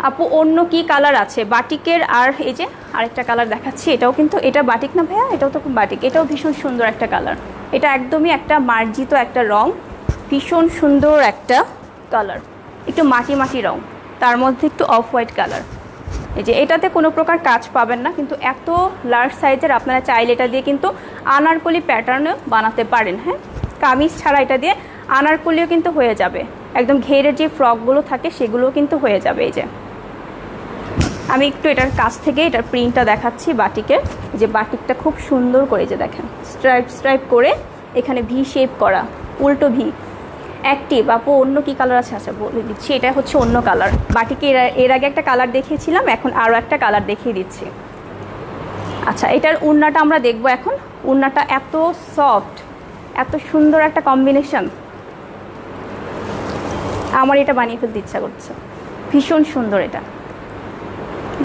আপু অন্য কি কালার আছে বাটিকের? আর এই যে আরেকটা কালার দেখাচ্ছি, এটাও কিন্তু, এটা বাটিক না ভাইয়া? এটাও তো বাটিক, এটাও ভীষণ সুন্দর একটা কালার। এটা একদমই একটা মার্জিত একটা রং, ভীষণ সুন্দর একটা কালার, একটু মাটি মাটি রং, তার মধ্যে একটু অফ হোয়াইট কালার। এই যে এটাতে কোনো প্রকার কাজ পাবেন না, কিন্তু এত লার্জ সাইজের, আপনারা চাইলে এটা দিয়ে কিন্তু আনারকলি প্যাটার্নও বানাতে পারেন। হ্যাঁ, কামিজ ছাড়া এটা দিয়ে আনারকলিও কিন্তু হয়ে যাবে, একদম ঘেরের যে ফ্রকগুলো থাকে সেগুলোও কিন্তু হয়ে যাবে। এই যে আমি একটু এটার কাছ থেকে এটার প্রিন্টটা দেখাচ্ছি বাটিকের। যে বাটিকটা খুব সুন্দর করে, যে দেখেন স্ট্রাইপ স্ট্রাইপ করে এখানে ভি শেপ করা, উল্টো ভি। অ্যাক্টিভ আপু অন্য কি কালার আছে? আচ্ছা বলে দিচ্ছি, এটা হচ্ছে অন্য কালার। বাটিকে এর আগে একটা কালার দেখিয়েছিলাম, এখন আরও একটা কালার দেখিয়ে দিচ্ছি। আচ্ছা, এটার উন্নাটা আমরা দেখবো এখন। উন্নাটা এত সফট, এত সুন্দর একটা কম্বিনেশন, আমার এটা বানিয়ে ফেলতে ইচ্ছা করছে। ভীষণ সুন্দর, এটা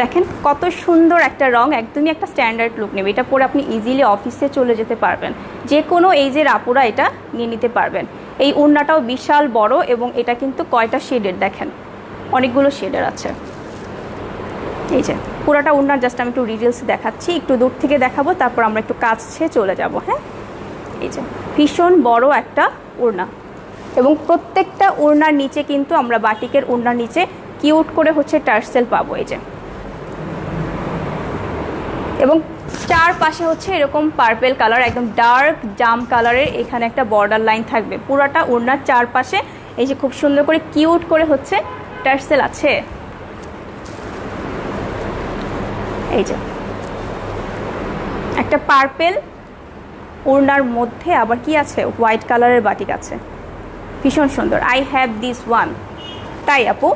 দেখেন কত সুন্দর একটা রং, একদমই একটা স্ট্যান্ডার্ড লুক নেবে। এটা পরে আপনি ইজিলি অফিসে চলে যেতে পারবেন, যে কোনো এইজের আপুরা এটা নিয়ে নিতে পারবেন। এই ওড়নাটাও বিশাল বড়, এবং এটা কিন্তু কয়টা শেডের দেখেন, অনেকগুলো শেডের আছে। এই যে পুরাটা ওড়না জাস্ট আমি একটু ডিটেলস দেখাচ্ছি, একটু দূর থেকে দেখাবো, তারপর আমরা একটু কাছে চলে যাব। হ্যাঁ, এই যে ভীষণ বড় একটা ওড়না, এবং প্রত্যেকটা ওড়নার নিচে কিন্তু আমরা বাটিকের ওড়নার নিচে কিউট করে হচ্ছে টার্সেল পাবো। এই যে, এবং চারপাশে হচ্ছে এরকম পার্পেল কালার, একদম ডার্ক জাম কালারের এখানে একটা বর্ডার লাইন থাকবে পুরাটা ওড়নার চারপাশে। এই যে খুব সুন্দর করে কিউট করে হচ্ছে টার্সেল আছে। এই যে একটা পার্পেল ওড়নার মধ্যে আবার কি আছে, হোয়াইট কালারের বাটিক আছে, ভীষণ সুন্দর। I have this one. তাই আপু,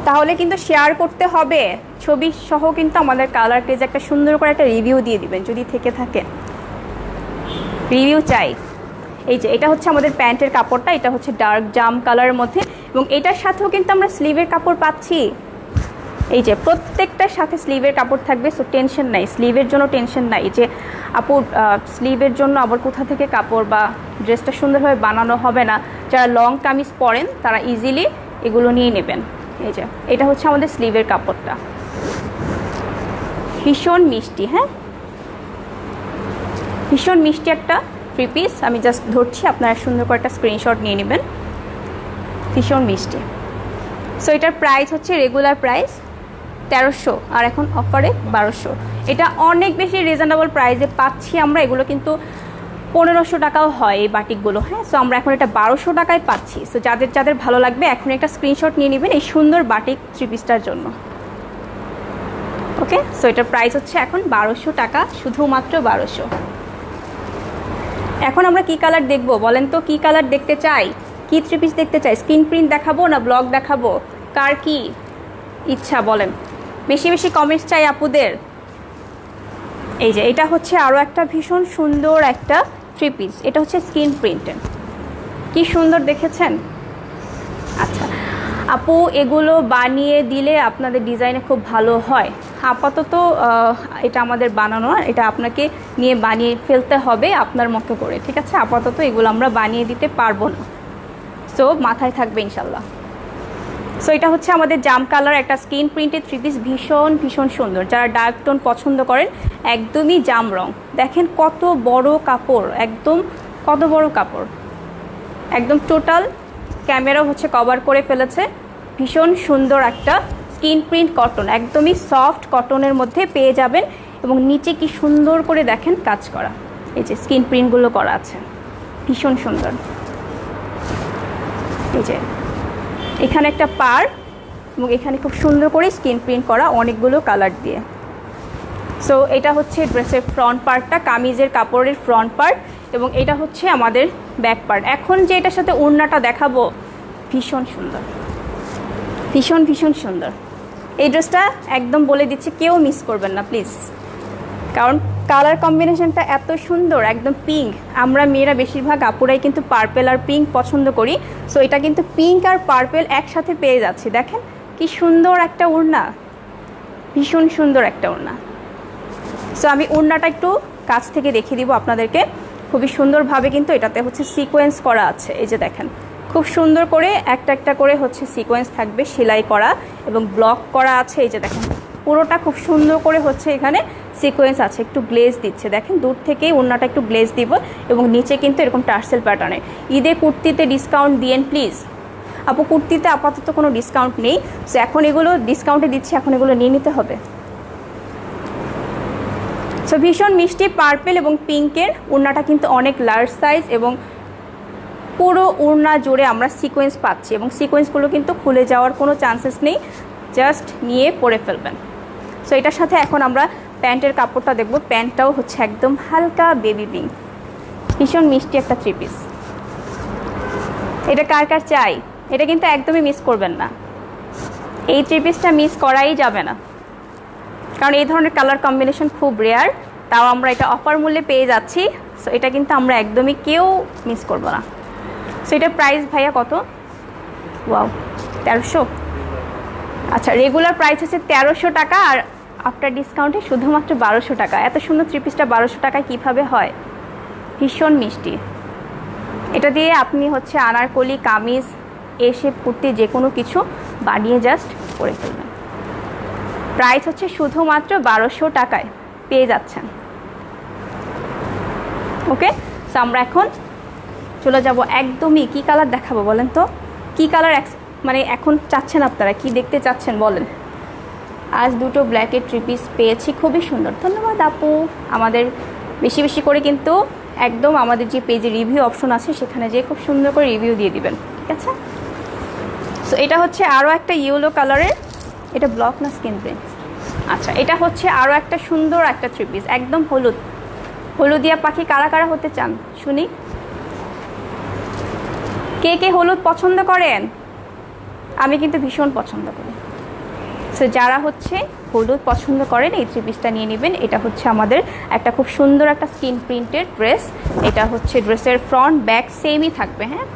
তাহলে কিন্তু শেয়ার করতে হবে ছবি সহ, কিন্তু আমাদের কালার পেজে একটা সুন্দর করে একটা রিভিউ দিয়ে দিবেন যদি থেকে থাকে, রিভিউ চাই। এই যে এটা হচ্ছে আমাদের প্যান্টের কাপড়টা, এটা হচ্ছে ডার্ক জাম কালারের মধ্যে, এবং এটার সাথেও কিন্তু আমরা স্লিভের কাপড় পাচ্ছি। এই যে প্রত্যেকটার সাথে স্লিভের কাপড় থাকবে, সো টেনশন নাই, স্লিভের জন্য টেনশন নাই যে আপু স্লিভের জন্য আবার কোথা থেকে কাপড় বা ড্রেসটা সুন্দরভাবে বানানো হবে না। যারা লং কামিজ পরেন তারা ইজিলি এগুলো নিয়ে নেবেন। এই যে এটা হচ্ছে আমাদের স্লিভের কাপড়টা, ভীষণ মিষ্টি। হ্যাঁ, ভীষণ মিষ্টি একটা 3 পিস। আমি জাস্ট ধরছি, আপনারা সুন্দর করে একটা স্ক্রিনশট নিয়ে নেবেন। ভীষণ মিষ্টি। সো এটার প্রাইস হচ্ছে রেগুলার প্রাইস 1300, আর এখন অফারে 1200। এটা অনেক বেশি রিজনেবল প্রাইসে পাচ্ছি আমরা। এগুলো কিন্তু 1500 টাকাও হয় এই বাটিকগুলো। হ্যাঁ, সো আমরা এখন এটা 1200 টাকায় পাচ্ছি। সো যাদের যাদের ভালো লাগবে এখন একটা স্ক্রিনশট নিয়ে নেবেন এই সুন্দর বাটিক 3 পিসটার জন্য। ওকে, সো এটার প্রাইস হচ্ছে এখন 1200 টাকা, শুধুমাত্র 1200। এখন আমরা কি কালার দেখবো বলেন তো, কি কালার দেখতে চাই, কি 3 পিস দেখতে চাই? স্ক্রিন প্রিন্ট দেখাবো না ব্লগ দেখাবো, কার কি ইচ্ছা বলেন? বেশি বেশি কমেন্টস চাই আপুদের। এই যে এটা হচ্ছে আরও একটা ভীষণ সুন্দর একটা 3 পিস, এটা হচ্ছে স্ক্রিন প্রিন্টের, কি সুন্দর দেখেছেন? আচ্ছা আপু, এগুলো বানিয়ে দিলে আপনাদের ডিজাইনে খুব ভালো হয়। আপাতত এটা আমাদের বানানো, এটা আপনাকে নিয়ে বানিয়ে ফেলতে হবে আপনার মতো করে, ঠিক আছে? আপাতত এগুলো আমরা বানিয়ে দিতে পারবো না, সো মাথায় থাকবে ইনশাল্লাহ। সো এটা হচ্ছে আমাদের জাম কালার একটা স্কিন প্রিন্টেড থ্রি পিস, ভীষণ ভীষণ সুন্দর। যারা ডার্ক টোন পছন্দ করেন, একদমই জাম রং। দেখেন কত বড় কাপড়, একদম কত বড় কাপড়, একদম টোটাল ক্যামেরা হচ্ছে কভার করে ফেলেছে। ভীষণ সুন্দর একটা স্কিন প্রিন্ট কটন, একদমই সফট কটনের মধ্যে পেয়ে যাবেন। এবং নিচে কি সুন্দর করে দেখেন কাজ করা, এই যে স্কিন প্রিন্টগুলো করা আছে, ভীষণ সুন্দর। এই যে এখানে একটা পার এবং এখানে খুব সুন্দর করে স্কিন প্রিন্ট করা অনেকগুলো কালার দিয়ে। সো এটা হচ্ছে ড্রেসের ফ্রন্ট পার্টটা, কামিজের কাপড়ের ফ্রন্ট পার্ট, এবং এটা হচ্ছে আমাদের ব্যাক পার্ট। এখন যে এটার সাথে ওড়নাটা দেখাবো, ভীষণ সুন্দর, ভীষণ ভীষণ সুন্দর। এই ড্রেসটা একদম বলে দিচ্ছি কেউ মিস করবেন না প্লিজ, কারণ কালার কম্বিনেশনটা এত সুন্দর, একদম পিঙ্ক। আমরা মেয়েরা বেশিরভাগ আপুরাই কিন্তু পার্পেল আর পিঙ্ক পছন্দ করি। সো এটা কিন্তু পিঙ্ক আর পার্পেল একসাথে পেয়ে যাচ্ছি। দেখেন কি সুন্দর একটা ওড়না, ভীষণ সুন্দর একটা ওড়না। সো আমি ওড়নাটা একটু কাছ থেকে দেখিয়ে দিব আপনাদেরকে। খুবই সুন্দরভাবে কিন্তু এটাতে হচ্ছে সিকোয়েন্স করা আছে। এই যে দেখেন খুব সুন্দর করে একটা একটা করে হচ্ছে সিকোয়েন্স থাকবে, সেলাই করা এবং ব্লক করা আছে। এই যে দেখেন পুরোটা খুব সুন্দর করে হচ্ছে এখানে সিকোয়েন্স আছে, একটু গ্লেজ দিচ্ছে। দেখেন দূর থেকেই ওড়নাটা একটু গ্লেজ দিব, এবং নিচে কিন্তু এরকম টার্সেল প্যাটার্নে। ঈদে কুর্তিতে ডিসকাউন্ট দিয়েন প্লিজ। আপু কুর্তিতে আপাতত কোনো ডিসকাউন্ট নেই, সো এখন এগুলো ডিসকাউন্টে দিচ্ছি, এখন এগুলো নিয়ে নিতে হবে। সো ভীষণ মিষ্টি পার্পেল এবং পিঙ্কের ওড়নাটা কিন্তু অনেক লার্জ সাইজ, এবং পুরো ওড়না জুড়ে আমরা সিকোয়েন্স পাচ্ছি, এবং সিকোয়েন্সগুলো কিন্তু খুলে যাওয়ার কোনো চান্সেস নেই, জাস্ট নিয়ে পরে ফেলবেন। সো এটার সাথে এখন আমরা প্যান্টের কাপড়টা দেখব। প্যান্টটাও হচ্ছে একদম হালকা বেবি পিঙ্ক, ভীষণ মিষ্টি একটা থ্রি পিস। এটা কার কার চাই, এটা কিন্তু একদমই মিস করবেন না। এই থ্রি পিসটা মিস করাই যাবে না, কারণ এই ধরনের কালার কম্বিনেশন খুব রেয়ার, তাও আমরা এটা অফার মূল্যে পেয়ে যাচ্ছি। সো এটা কিন্তু আমরা একদমই কেউ মিস করব না। সো এটার প্রাইস ভাইয়া কত? ওয়াও, 1300। আচ্ছা, রেগুলার প্রাইস হচ্ছে 1300 টাকা, আর আফটার ডিসকাউন্টে শুধুমাত্র 1200 টাকা। এত সুন্দর থ্রি পিসটা 1200 টাকায় কীভাবে হয়? ভীষণ মিষ্টি। এটা দিয়ে আপনি হচ্ছে আনারকলি, কামিজ, এসে কুর্তি যে কোনো কিছু বানিয়ে জাস্ট করে ফেলবেন। প্রাইস হচ্ছে শুধুমাত্র 1200 টাকায় পেয়ে যাচ্ছেন। ওকে, সো আমরা এখন চলে যাব একদমই কি কালার দেখাবো বলেন তো? কি কালার মানে এখন চাচ্ছেন আপনারা, কি দেখতে চাচ্ছেন বলেন? আজ দুটো ব্ল্যাকের থ্রি পিস পেয়েছি, খুবই সুন্দর। ধন্যবাদ আপু। আমাদের বেশি বেশি করে কিন্তু একদম আমাদের যে পেজে রিভিউ অপশন আছে সেখানে যেয়ে খুব সুন্দর করে রিভিউ দিয়ে দিবেন, ঠিক আছে? সো এটা হচ্ছে আরও একটা ইয়েলো কালারের, এটা ব্লক না স্কিন প্রিন্ট? আচ্ছা, এটা হচ্ছে আরও একটা সুন্দর একটা থ্রি পিস, একদম হলুদ, হলুদিয়া পাখি। কারা কারা হতে চান শুনি? কে কে হলুদ পছন্দ করেন? আমি কিন্তু ভীষণ পছন্দ করি। সো যারা হচ্ছে হলুদ পছন্দ করেন এই থ্রি পিসটা নিয়ে নেবেন। এটা হচ্ছে আমাদের একটা খুব সুন্দর একটা স্কিন প্রিন্টেড ড্রেস। এটা হচ্ছে ড্রেসের ফ্রন্ট ব্যাক সেমই থাকবে, হ্যাঁ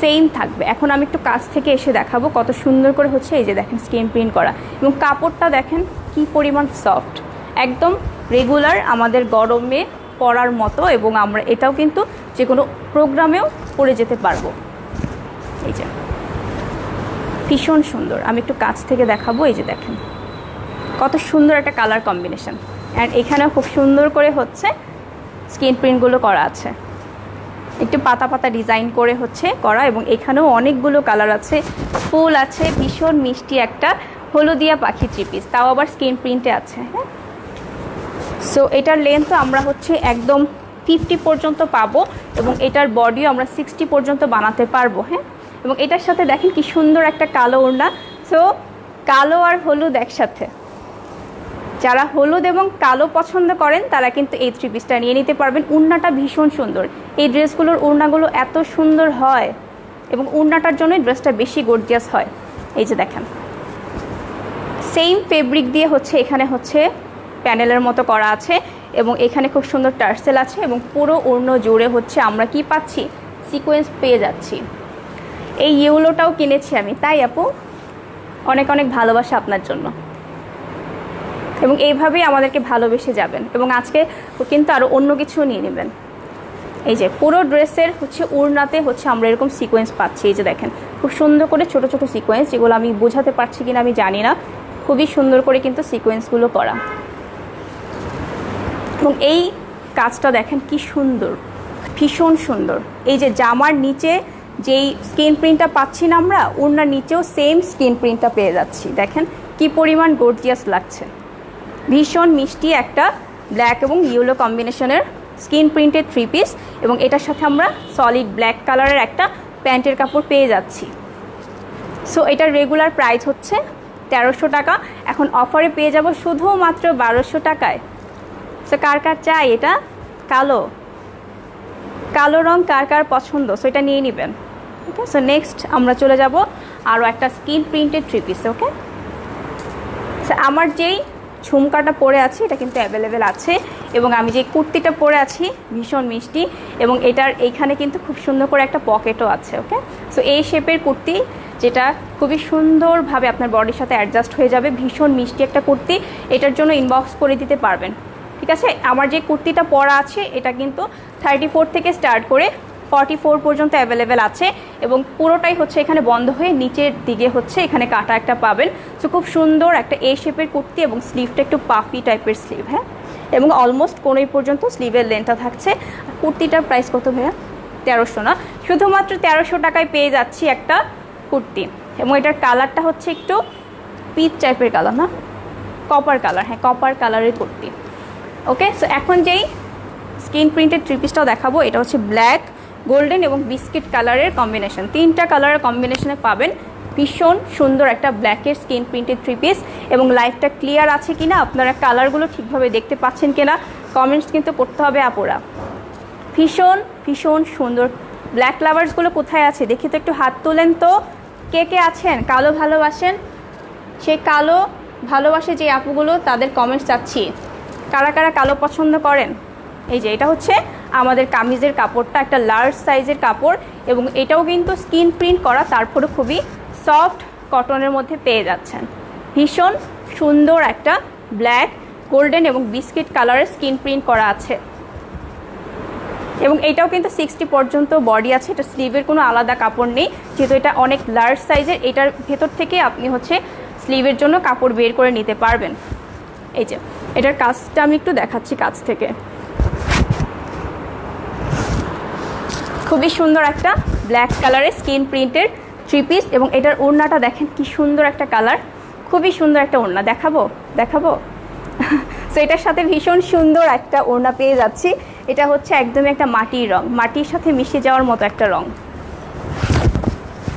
সেম থাকবে। এখন আমি একটু কাছ থেকে এসে দেখাবো কত সুন্দর করে হচ্ছে। এই যে দেখেন স্কিন প্রিন্ট করা, এবং কাপড়টা দেখেন কি পরিমাণ সফট, একদম রেগুলার আমাদের গরমে পরার মতো, এবং আমরা এটাও কিন্তু যে কোনো প্রোগ্রামেও পরে যেতে পারবো। এই যে ভীষণ সুন্দর, আমি একটু কাছ থেকে দেখাবো। এই যে দেখেন কত সুন্দর একটা কালার কম্বিনেশন, অ্যান্ড এখানেও খুব সুন্দর করে হচ্ছে স্কিন প্রিন্টগুলো করা আছে, একটু পাতা পাতা ডিজাইন করে হচ্ছে করা, এবং এখানেও অনেকগুলো কালার আছে, ফুল আছে। ভীষণ মিষ্টি একটা হলুদিয়া পাখি থ্রি পিস, তাও আবার স্কিন প্রিন্টে আছে, হ্যাঁ। সো এটার লেন্থও আমরা হচ্ছে একদম 50 পর্যন্ত পাবো, এবং এটার বডিও আমরা 60 পর্যন্ত বানাতে পারবো, হ্যাঁ। এবং এটার সাথে দেখেন কি সুন্দর একটা কালো ওড়না। সো কালো আর হলুদ একসাথে, যারা হলুদ এবং কালো পছন্দ করেন তারা কিন্তু এই থ্রি পিসটা নিয়ে নিতে পারবেন। ওড়নাটা ভীষণ সুন্দর, এই ড্রেসগুলোর ওড়নাগুলো এত সুন্দর হয়, এবং ওড়নাটার জন্যই ড্রেসটা বেশি গর্জিয়াস হয়। এই যে দেখেন সেম ফেব্রিক দিয়ে হচ্ছে এখানে হচ্ছে প্যানেলের মতো করা আছে, এবং এখানে খুব সুন্দর টার্সেল আছে, এবং পুরো ওড়না জুড়ে হচ্ছে আমরা কি পাচ্ছি? সিকোয়েন্স পেয়ে যাচ্ছি। এই ইয়েলোটাও কিনেছি আমি, তাই আপু অনেক অনেক ভালোবাসা আপনার জন্য, এবং এইভাবেই আমাদেরকে ভালোবেসে যাবেন। এবং আজকে কিন্তু আরও অন্য কিছু নিয়ে নেবেন। এই যে পুরো ড্রেসের হচ্ছে ওড়নাতে হচ্ছে আমরা এরকম সিকোয়েন্স পাচ্ছি। এই যে দেখেন খুব সুন্দর করে ছোট ছোট সিকোয়েন্স, যেগুলো আমি বোঝাতে পারছি কিনা আমি জানি না, খুবই সুন্দর করে কিন্তু সিকোয়েন্সগুলো করা। এবং এই কাজটা দেখেন কি সুন্দর, ভীষণ সুন্দর। এই যে জামার নিচে যেই স্কিন প্রিন্টটা পাচ্ছি না আমরা, ওড়নার নিচেও সেম স্কিন প্রিন্টটা পেয়ে যাচ্ছি। দেখেন কি পরিমাণ গর্জিয়াস লাগছে। ভীষণ মিষ্টি একটা ব্ল্যাক এবং ইয়েলো কম্বিনেশনের স্কিন প্রিন্টেড 3 পিস, এবং এটার সাথে আমরা সলিড ব্ল্যাক কালারের একটা প্যান্টের কাপড় পেয়ে যাচ্ছি। সো এটার রেগুলার প্রাইস হচ্ছে 1300 টাকা, এখন অফারে পেয়ে যাব শুধুমাত্র 1200 টাকায়। সো কার কার চাই এটা? কালো কালো রং কার কার পছন্দ, সো এটা নিয়ে নেবেন। ওকে, সো নেক্সট আমরা চলে যাব আরও একটা স্কিন প্রিন্টেড 3 পিস। ওকে, সো আমার যেই ঝুমকাটা পরে আছি এটা কিন্তু অ্যাভেলেবেল আছে, এবং আমি যে কুর্তিটা পরে আছি ভীষণ মিষ্টি, এবং এটার এইখানে কিন্তু খুব সুন্দর করে একটা পকেটও আছে। ওকে, সো এই শেপের কুর্তি যেটা খুবই সুন্দরভাবে আপনার বডির সাথে অ্যাডজাস্ট হয়ে যাবে, ভীষণ মিষ্টি একটা কুর্তি। এটার জন্য ইনবক্স করে দিতে পারবেন, ঠিক আছে? আমার যে কুর্তিটা পরা আছে এটা কিন্তু 34 থেকে স্টার্ট করে 44 পর্যন্ত অ্যাভেলেবেল আছে, এবং পুরোটাই হচ্ছে এখানে বন্ধ হয়ে নিচের দিকে হচ্ছে এখানে কাটা একটা পাবেন। সো খুব সুন্দর একটা এ শেপের কুর্তি, এবং স্লিভটা একটু পাফি টাইপের স্লিভ, হ্যাঁ, এবং অলমোস্ট কোনোই পর্যন্ত স্লিভের লেন্থটা থাকছে। কুর্তিটার প্রাইস কত ভাইয়া? 1300 না, শুধুমাত্র 1300 টাকায় পেয়ে যাচ্ছি একটা কুর্তি, এবং এটার কালারটা হচ্ছে একটু পিচ টাইপের কালার, না কপার কালার, হ্যাঁ কপার কালারের কুর্তি। ওকে, সো এখন যেই স্কিন প্রিন্টেড 3 পিসটাও দেখাবো, এটা হচ্ছে ব্ল্যাক, গোল্ডেন এবং বিস্কিট কালারের কম্বিনেশন, 3টা কালারের কম্বিনেশনে পাবেন। ভীষণ সুন্দর একটা ব্ল্যাকের স্কিন প্রিন্টেড 3 পিস, এবং লাইটটা ক্লিয়ার আছে কিনা, আপনারা কালারগুলো ঠিকভাবে দেখতে পাচ্ছেন কিনা কমেন্টস কিন্তু করতে হবে আপুরা। ভীষণ ভীষণ সুন্দর। ব্ল্যাক লাভার্সগুলো কোথায় আছে দেখি তো, একটু হাত তোলেন তো, কে কে আছেন কালো ভালোবাসেন? সেই কালো ভালোবাসে যে আপুগুলো, তাদের কমেন্টস চাচ্ছি। কারা কারা কালো পছন্দ করেন? এই যে এটা হচ্ছে আমাদের কামিজের কাপড়টা, একটা লার্জ সাইজের কাপড়, এবং এটাও কিন্তু স্কিন প্রিন্ট করা, তারপরে খুবই সফট কটনের মধ্যে পেয়ে যাচ্ছেন। ভীষণ সুন্দর একটা ব্ল্যাক, গোল্ডেন এবং বিস্কিট কালারের স্কিন প্রিন্ট করা আছে, এবং এটাও কিন্তু 60 পর্যন্ত বডি আছে। এটা স্লিভের কোনো আলাদা কাপড় নেই, যেহেতু এটা অনেক লার্জ সাইজের। এটার ভেতর থেকে আপনি হচ্ছে স্লিভের জন্য কাপড় বের করে নিতে পারবেন। এই যে এটার কাজটা আমি একটু দেখাচ্ছি কাছ থেকে। খুবই সুন্দর একটা ব্ল্যাক কালারের স্কিন প্রিন্টের 3 পিস, এবং এটার ওড়নাটা দেখেন কি সুন্দর একটা কালার, খুবই সুন্দর একটা ওড়না। দেখাবো দেখাবো সো এটার সাথে ভীষণ সুন্দর একটা ওড়না পেয়ে যাচ্ছি। এটা হচ্ছে একদমই একটা মাটির রং, মাটির সাথে মিশে যাওয়ার মতো একটা রং।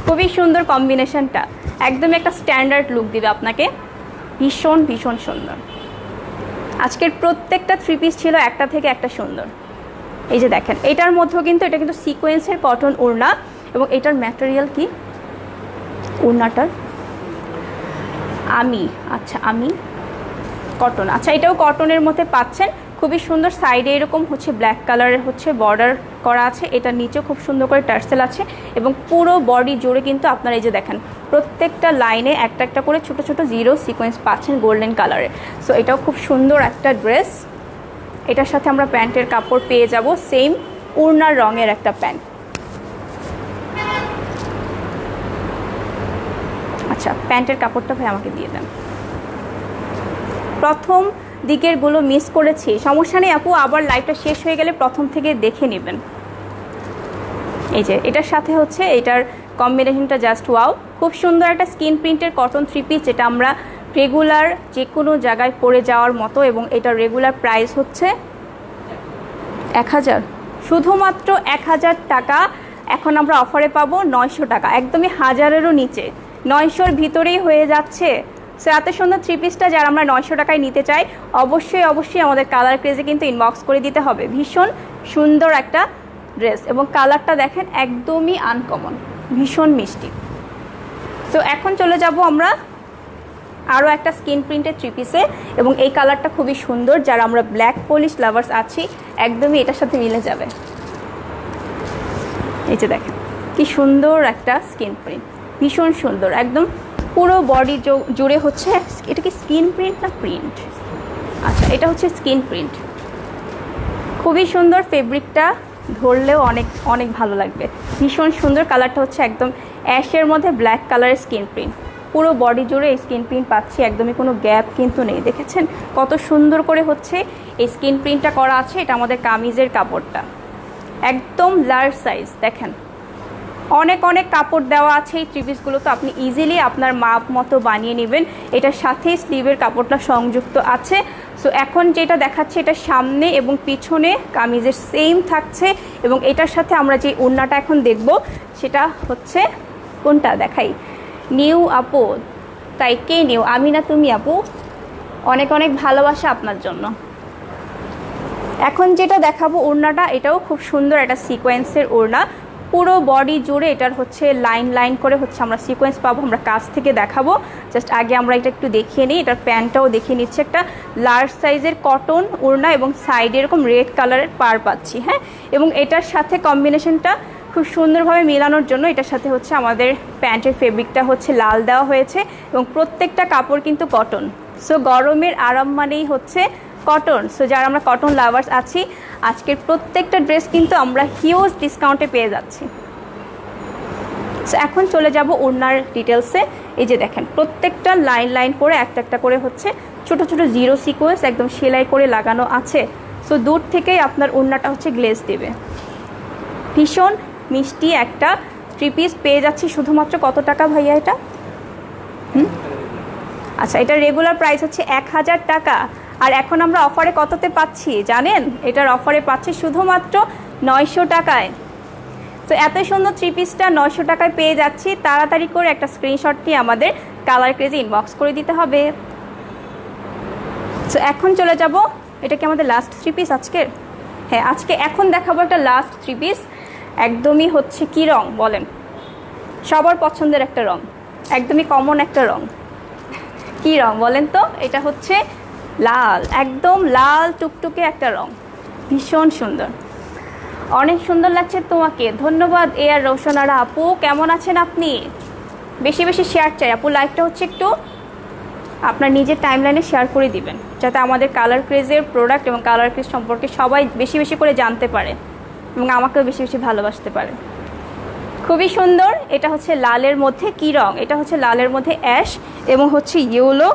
খুবই সুন্দর কম্বিনেশনটা, একদমই একটা স্ট্যান্ডার্ড লুক দিবে আপনাকে। ভীষণ ভীষণ সুন্দর। আজকের প্রত্যেকটা 3 পিস ছিল একটা থেকে একটা সুন্দর। এই যে দেখেন এটার মধ্যেও কিন্তু, এটা কিন্তু সিকোয়েন্সের কটন ওড়না, এবং এটার ম্যাটেরিয়াল কি ওড়নাটার আমি কটন, আচ্ছা এটাও কটনের মধ্যে পাচ্ছেন। খুবই সুন্দর, সাইডে এরকম হচ্ছে ব্ল্যাক কালারের হচ্ছে বর্ডার করা আছে, এটার নিচেও খুব সুন্দর করে টার্সেল আছে, এবং পুরো বডি জুড়ে কিন্তু আপনারা এই যে দেখেন প্রত্যেকটা লাইনে একটা একটা করে ছোট ছোট জিরো সিকোয়েন্স পাচ্ছেন গোল্ডেন কালারের। সো এটাও খুব সুন্দর একটা ড্রেস। এটার সাথে আমরা প্যান্টের কাপড় পেয়ে যাব, সেম ওড়নার রঙের একটা প্যান্ট। আচ্ছা প্যান্টের কাপড়টা ভাই আমাকে দিয়ে দেন। প্রথম দিকেরগুলো মিস করেছি, সমস্যা নেই আপু, আবার লাইভটা শেষ হয়ে গেলে প্রথম থেকে দেখে নেবেন। এই যে এটার সাথে হচ্ছে এটার কম্বিনেশনটা জাস্ট ওয়াও, খুব সুন্দর একটা স্কিন প্রিন্টের কটন 3 পিস, যেটা আমরা রেগুলার যে কোনো জায়গায় পরে যাওয়ার মতো, এবং এটার রেগুলার প্রাইস হচ্ছে 1000, শুধুমাত্র 1000 টাকা। এখন আমরা অফারে পাবো 900 টাকা, একদমই 1000-এরও নিচে, 900-র ভিতরেই হয়ে যাচ্ছে। সো এত সুন্দর 3 পিসটা যারা আমরা 900 টাকায় নিতে চাই, অবশ্যই অবশ্যই আমাদের কালার ক্রেজে কিন্তু ইনবক্স করে দিতে হবে। ভীষণ সুন্দর একটা ড্রেস, এবং কালারটা দেখেন একদমই আনকমন, ভীষণ মিষ্টি। সো এখন চলে যাব আমরা আরও একটা স্কিন প্রিন্টের 3 পিসে, এবং এই কালারটা খুবই সুন্দর, যারা আমরা ব্ল্যাক পলিশ লাভার্স আছি একদমই এটার সাথে মিলে যাবে। এই যে দেখেন কি সুন্দর একটা স্কিন প্রিন্ট, ভীষণ সুন্দর, একদম পুরো বডি জুড়ে হচ্ছে। এটা কি স্কিন প্রিন্ট না প্রিন্ট? আচ্ছা এটা হচ্ছে স্কিন প্রিন্ট, খুবই সুন্দর ফেব্রিকটা, ধরলেও অনেক অনেক ভালো লাগবে। ভীষণ সুন্দর কালারটা হচ্ছে একদম অ্যাশের মধ্যে ব্ল্যাক কালারের স্কিন প্রিন্ট, পুরো বডি জুড়ে এই স্কিন প্রিন্ট পাচ্ছি, একদমই কোনো গ্যাপ কিন্তু নেই। দেখেছেন কত সুন্দর করে হচ্ছে এই স্কিন প্রিন্টটা করা আছে। এটা আমাদের কামিজের কাপড়টা, একদম লার্জ সাইজ। দেখেন অনেক অনেক কাপড় দেওয়া আছে এই থ্রি পিসগুলো, তো আপনি ইজিলি আপনার মাপ মতো বানিয়ে নেবেন। এটার সাথেই স্লিভের কাপড়টা সংযুক্ত আছে। সো এখন যেটা দেখাচ্ছে এটা সামনে এবং পিছনে কামিজের সেম থাকছে, এবং এটার সাথে আমরা যে ওড়নাটা এখন দেখব সেটা হচ্ছে কোনটা দেখাই, নিউ আপু। তাই কে নিউ? আমি না তুমি আপু, অনেক অনেক ভালোবাসা আপনার জন্য। এখন যেটা দেখাবো ওড়নাটা, এটাও খুব সুন্দর একটা সিকোয়েন্সের ওড়না, পুরো বডি জুড়ে এটার হচ্ছে লাইন লাইন করে হচ্ছে আমরা সিকোয়েন্স পাবো। আমরা কাছ থেকে দেখাবো, জাস্ট আগে আমরা এটা একটু দেখিয়ে নিই। এটার প্যান্টটাও দেখিয়ে নিচ্ছে, একটা লার্জ সাইজের কটন ওড়না এবং সাইডে এরকম রেড কালারের পার পাচ্ছি। হ্যাঁ, এবং এটার সাথে কম্বিনেশনটা খুব সুন্দরভাবে মেলানোর জন্য এটার সাথে হচ্ছে আমাদের প্যান্টের ফেব্রিকটা হচ্ছে লাল দেওয়া হয়েছে, এবং প্রত্যেকটা কাপড় কিন্তু কটন। সো গরমের আরাম মানেই হচ্ছে কটন। সো যারা আমরা কটন লাভার্স আছি, আজকের প্রত্যেকটা ড্রেস কিন্তু আমরা হিউজ ডিসকাউন্টে পেয়ে যাচ্ছি। সো এখন চলে যাব ওড়নার ডিটেলসে। এই যে দেখেন প্রত্যেকটা লাইন লাইন করে একটা একটা করে হচ্ছে ছোট ছোট জিরো সিকোয়েন্স একদম সেলাই করে লাগানো আছে। সো দূর থেকেই আপনার ওড়নাটা হচ্ছে গ্লেজ দেবে। ভীষণ মিষ্টি একটা থ্রি পিস পেয়ে যাচ্ছি শুধুমাত্র কত টাকা ভাইয়া এটা? আচ্ছা, এটা রেগুলার প্রাইস হচ্ছে 1000 টাকা, আর এখন আমরা অফারে কততে পাচ্ছি জানেন? এটার অফারে পাচ্ছি শুধুমাত্র 900 টাকায়। তো এত সুন্দর থ্রি পিসটা 900 টাকায় পেয়ে যাচ্ছি। তাড়াতাড়ি করে একটা স্ক্রিনশট নিয়ে আমাদের কালার ক্রেজে ইনবক্স করে দিতে হবে। তো এখন চলে যাব, এটা কি আমাদের লাস্ট থ্রি পিস আজকের? হ্যাঁ, আজকে এখন দেখাবো একটা লাস্ট থ্রি পিস। একদমই হচ্ছে কি রং বলেন? সবার পছন্দের একটা রং, একদমই কমন একটা রং। কি রং বলেন তো? এটা হচ্ছে লাল, একদম লাল টুকটুকে একটা রং, ভীষণ সুন্দর, অনেক সুন্দর লাগছে তোমাকে। ধন্যবাদ এ আর রোশনারা আপু, কেমন আছেন আপনি? বেশি বেশি শেয়ার চাই আপু, লাইভটা হচ্ছে একটু আপনার নিজের টাইমলাইনে শেয়ার করে দিবেন, যাতে আমাদের কালার ক্রেজের প্রোডাক্ট এবং কালার ক্রেজ সম্পর্কে সবাই বেশি বেশি করে জানতে পারে এবং আমাকেও বেশি বেশি ভালোবাসতে পারে। খুবই সুন্দর। এটা হচ্ছে লালের মধ্যে কি রং? এটা হচ্ছে লালের মধ্যে অ্যাশ এবং হচ্ছে ইয়েলো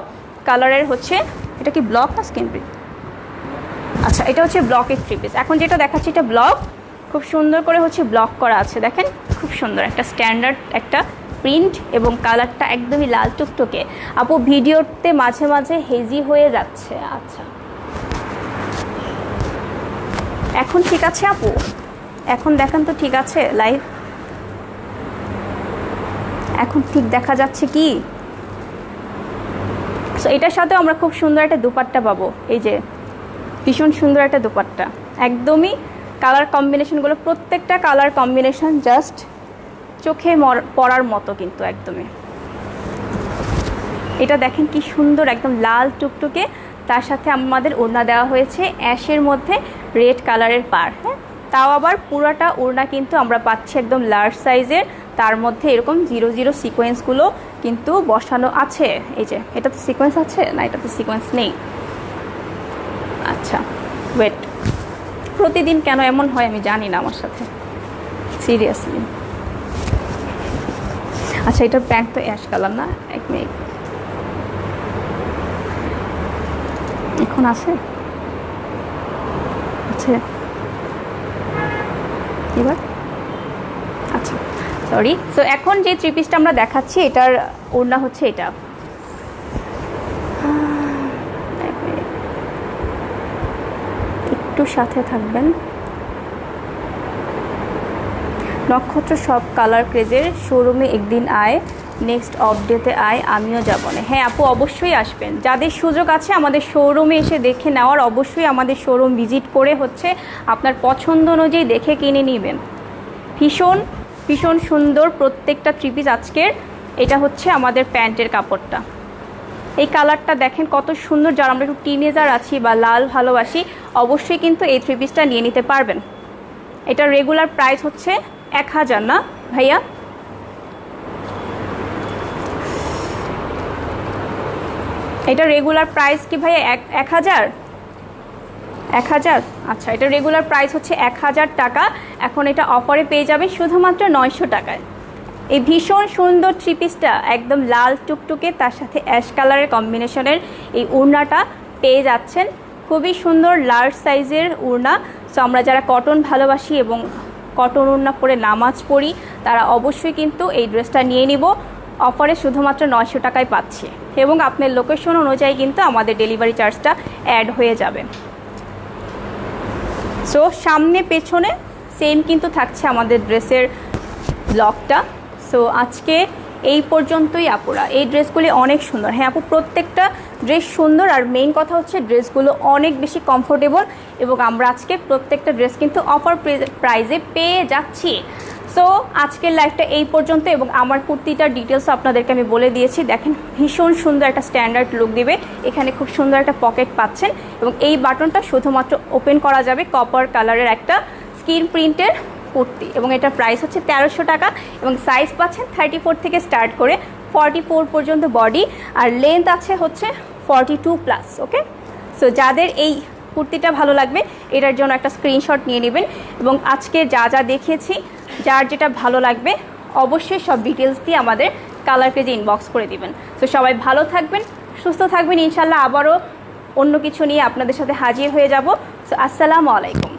কালারের হচ্ছে, এটা কি ব্লক না স্কিন প্রিন্ট? আচ্ছা, এটা হচ্ছে ব্লকের থ্রি পিস। এখন যেটা দেখাচ্ছি এটা ব্লক, খুব সুন্দর করে হচ্ছে ব্লক করা আছে। দেখেন খুব সুন্দর একটা স্ট্যান্ডার্ড একটা প্রিন্ট, এবং কালারটা একদমই লাল টুকটুকে। আপু ভিডিওতে মাঝে মাঝে হেজি হয়ে যাচ্ছে। আচ্ছা, এখন ঠিক আছে আপু? এখন দেখান তো ঠিক আছে লাইভ? এখন ঠিক দেখা যাচ্ছে কি? সো এটার সাথেও আমরা খুব সুন্দর একটা দুপাট্টা পাবো। এই যে ভীষণ সুন্দর একটা দুপাট্টা, একদমই কালার কম্বিনেশনগুলো প্রত্যেকটা কালার কম্বিনেশন জাস্ট চোখে পড়ার মতো কিন্তু একদমই। এটা দেখেন কি সুন্দর, একদম লাল টুকটুকে, তার সাথে আমাদের ওড়না দেওয়া হয়েছে অ্যাশের মধ্যে রেড কালারের পার। হ্যাঁ, তাও আবার পুরাটা ওড়না কিন্তু আমরা পাচ্ছি একদম লার্জ সাইজের, তার মধ্যে এরকম জিরো জিরো সিকোয়েন্সগুলো কিন্তু বসানো আছে। এই যে এটাতে সিকোয়েন্স আছে না? এটাতে সিকোয়েন্স নেই। আচ্ছা ওয়েট, প্রতিদিন কেন এমন হয় আমি জানি না আমার সাথে, সিরিয়াসলি। আচ্ছা, এটার প্যান্ট তো অ্যাশ কালার না? এক মিনিট, এখন আছে? আচ্ছা এবার, আচ্ছা সরি। সো এখন যে থ্রি পিসটা আমরা দেখাচ্ছি এটার ওড়না হচ্ছে এটা। একটু সাথে থাকবেন। নক্ষত্র সব কালার ক্রেজের শোরুমে একদিন আয়, নেক্সট আপডেটে আয়, আমিও যাব না। হ্যাঁ আপু, অবশ্যই আসবেন। যাদের সুযোগ আছে আমাদের শোরুমে এসে দেখে নেওয়ার, অবশ্যই আমাদের শোরুম ভিজিট করে হচ্ছে আপনার পছন্দ অনুযায়ী দেখে কিনে নেবেন। ভীষণ ভীষণ সুন্দর প্রত্যেকটা থ্রি পিস আজকের। এটা হচ্ছে আমাদের প্যান্টের কাপড়টা, এই কালারটা দেখেন কত সুন্দর। যারা আমরা একটু টিনেজার আছি বা লাল ভালোবাসি, অবশ্যই কিন্তু এই থ্রি পিসটা নিয়ে নিতে পারবেন। এটা রেগুলার প্রাইস হচ্ছে 1000 না ভাইয়া? এটা রেগুলার প্রাইস কি ভাইয়া 1000? 1000। আচ্ছা, এটা রেগুলার প্রাইস হচ্ছে 1000 টাকা, এখন এটা অফারে পেয়ে যাবেন শুধুমাত্র 900 টাকায়। এই ভীষণ সুন্দর থ্রি পিসটা একদম লাল টুকটুকে, তার সাথে অ্যাশ কালারের কম্বিনেশনের এই ওড়নাটা পেয়ে যাচ্ছেন। খুবই সুন্দর লার্জ সাইজের ওড়না। সো আমরা যারা কটন ভালোবাসি এবং কটন ওড়না পরে নামাজ পড়ি তারা অবশ্যই কিন্তু এই ড্রেসটা নিয়ে নিব। অফারে শুধুমাত্র 900 টাকায় পাচ্ছি, এবং আপনার লোকেশন অনুযায়ী কিন্তু আমাদের ডেলিভারি চার্জটা অ্যাড হয়ে যাবে। সো সামনে পেছনে সেম কিন্তু থাকছে আমাদের ড্রেসের ব্লকটা। সো আজকে এই পর্যন্তই আপুরা। এই ড্রেসগুলি অনেক সুন্দর। হ্যাঁ আপু, প্রত্যেকটা ড্রেস সুন্দর, আর মেইন কথা হচ্ছে ড্রেসগুলো অনেক বেশি কমফোর্টেবল, এবং আমরা আজকে প্রত্যেকটা ড্রেস কিন্তু অফার প্রাইজে পেয়ে যাচ্ছি। সো আজকের লাইভটা এই পর্যন্ত, এবং আমার কুর্তিটার ডিটেলস আপনাদেরকে আমি বলে দিয়েছি। দেখেন ভীষণ সুন্দর একটা স্ট্যান্ডার্ড লুক দিবে, এখানে খুব সুন্দর একটা পকেট পাচ্ছেন, এবং এই বাটনটা শুধুমাত্র ওপেন করা যাবে। কপার কালারের একটা স্ক্রিন প্রিন্টের কুর্তি, এবং এটার প্রাইস হচ্ছে 1300 টাকা, এবং সাইজ পাচ্ছেন 34 থেকে স্টার্ট করে 44 পর্যন্ত বডি, আর লেন্থ আছে হচ্ছে 42+। ওকে, সো যাদের এই কুর্তিটা ভালো লাগবে এটার জন্য একটা স্ক্রিনশট নিয়ে নেবেন, এবং আজকে যা যা দেখিয়েছি যার যেটা ভালো লাগবে অবশ্যই সব ডিটেলস দিয়ে আমাদের কালার পেজে ইনবক্স করে দিবেন। সো সবাই ভালো থাকবেন, সুস্থ থাকবেন, ইনশাল্লাহ আবারও অন্য কিছু নিয়ে আপনাদের সাথে হাজির হয়ে যাব। সো আসসালামু আলাইকুম।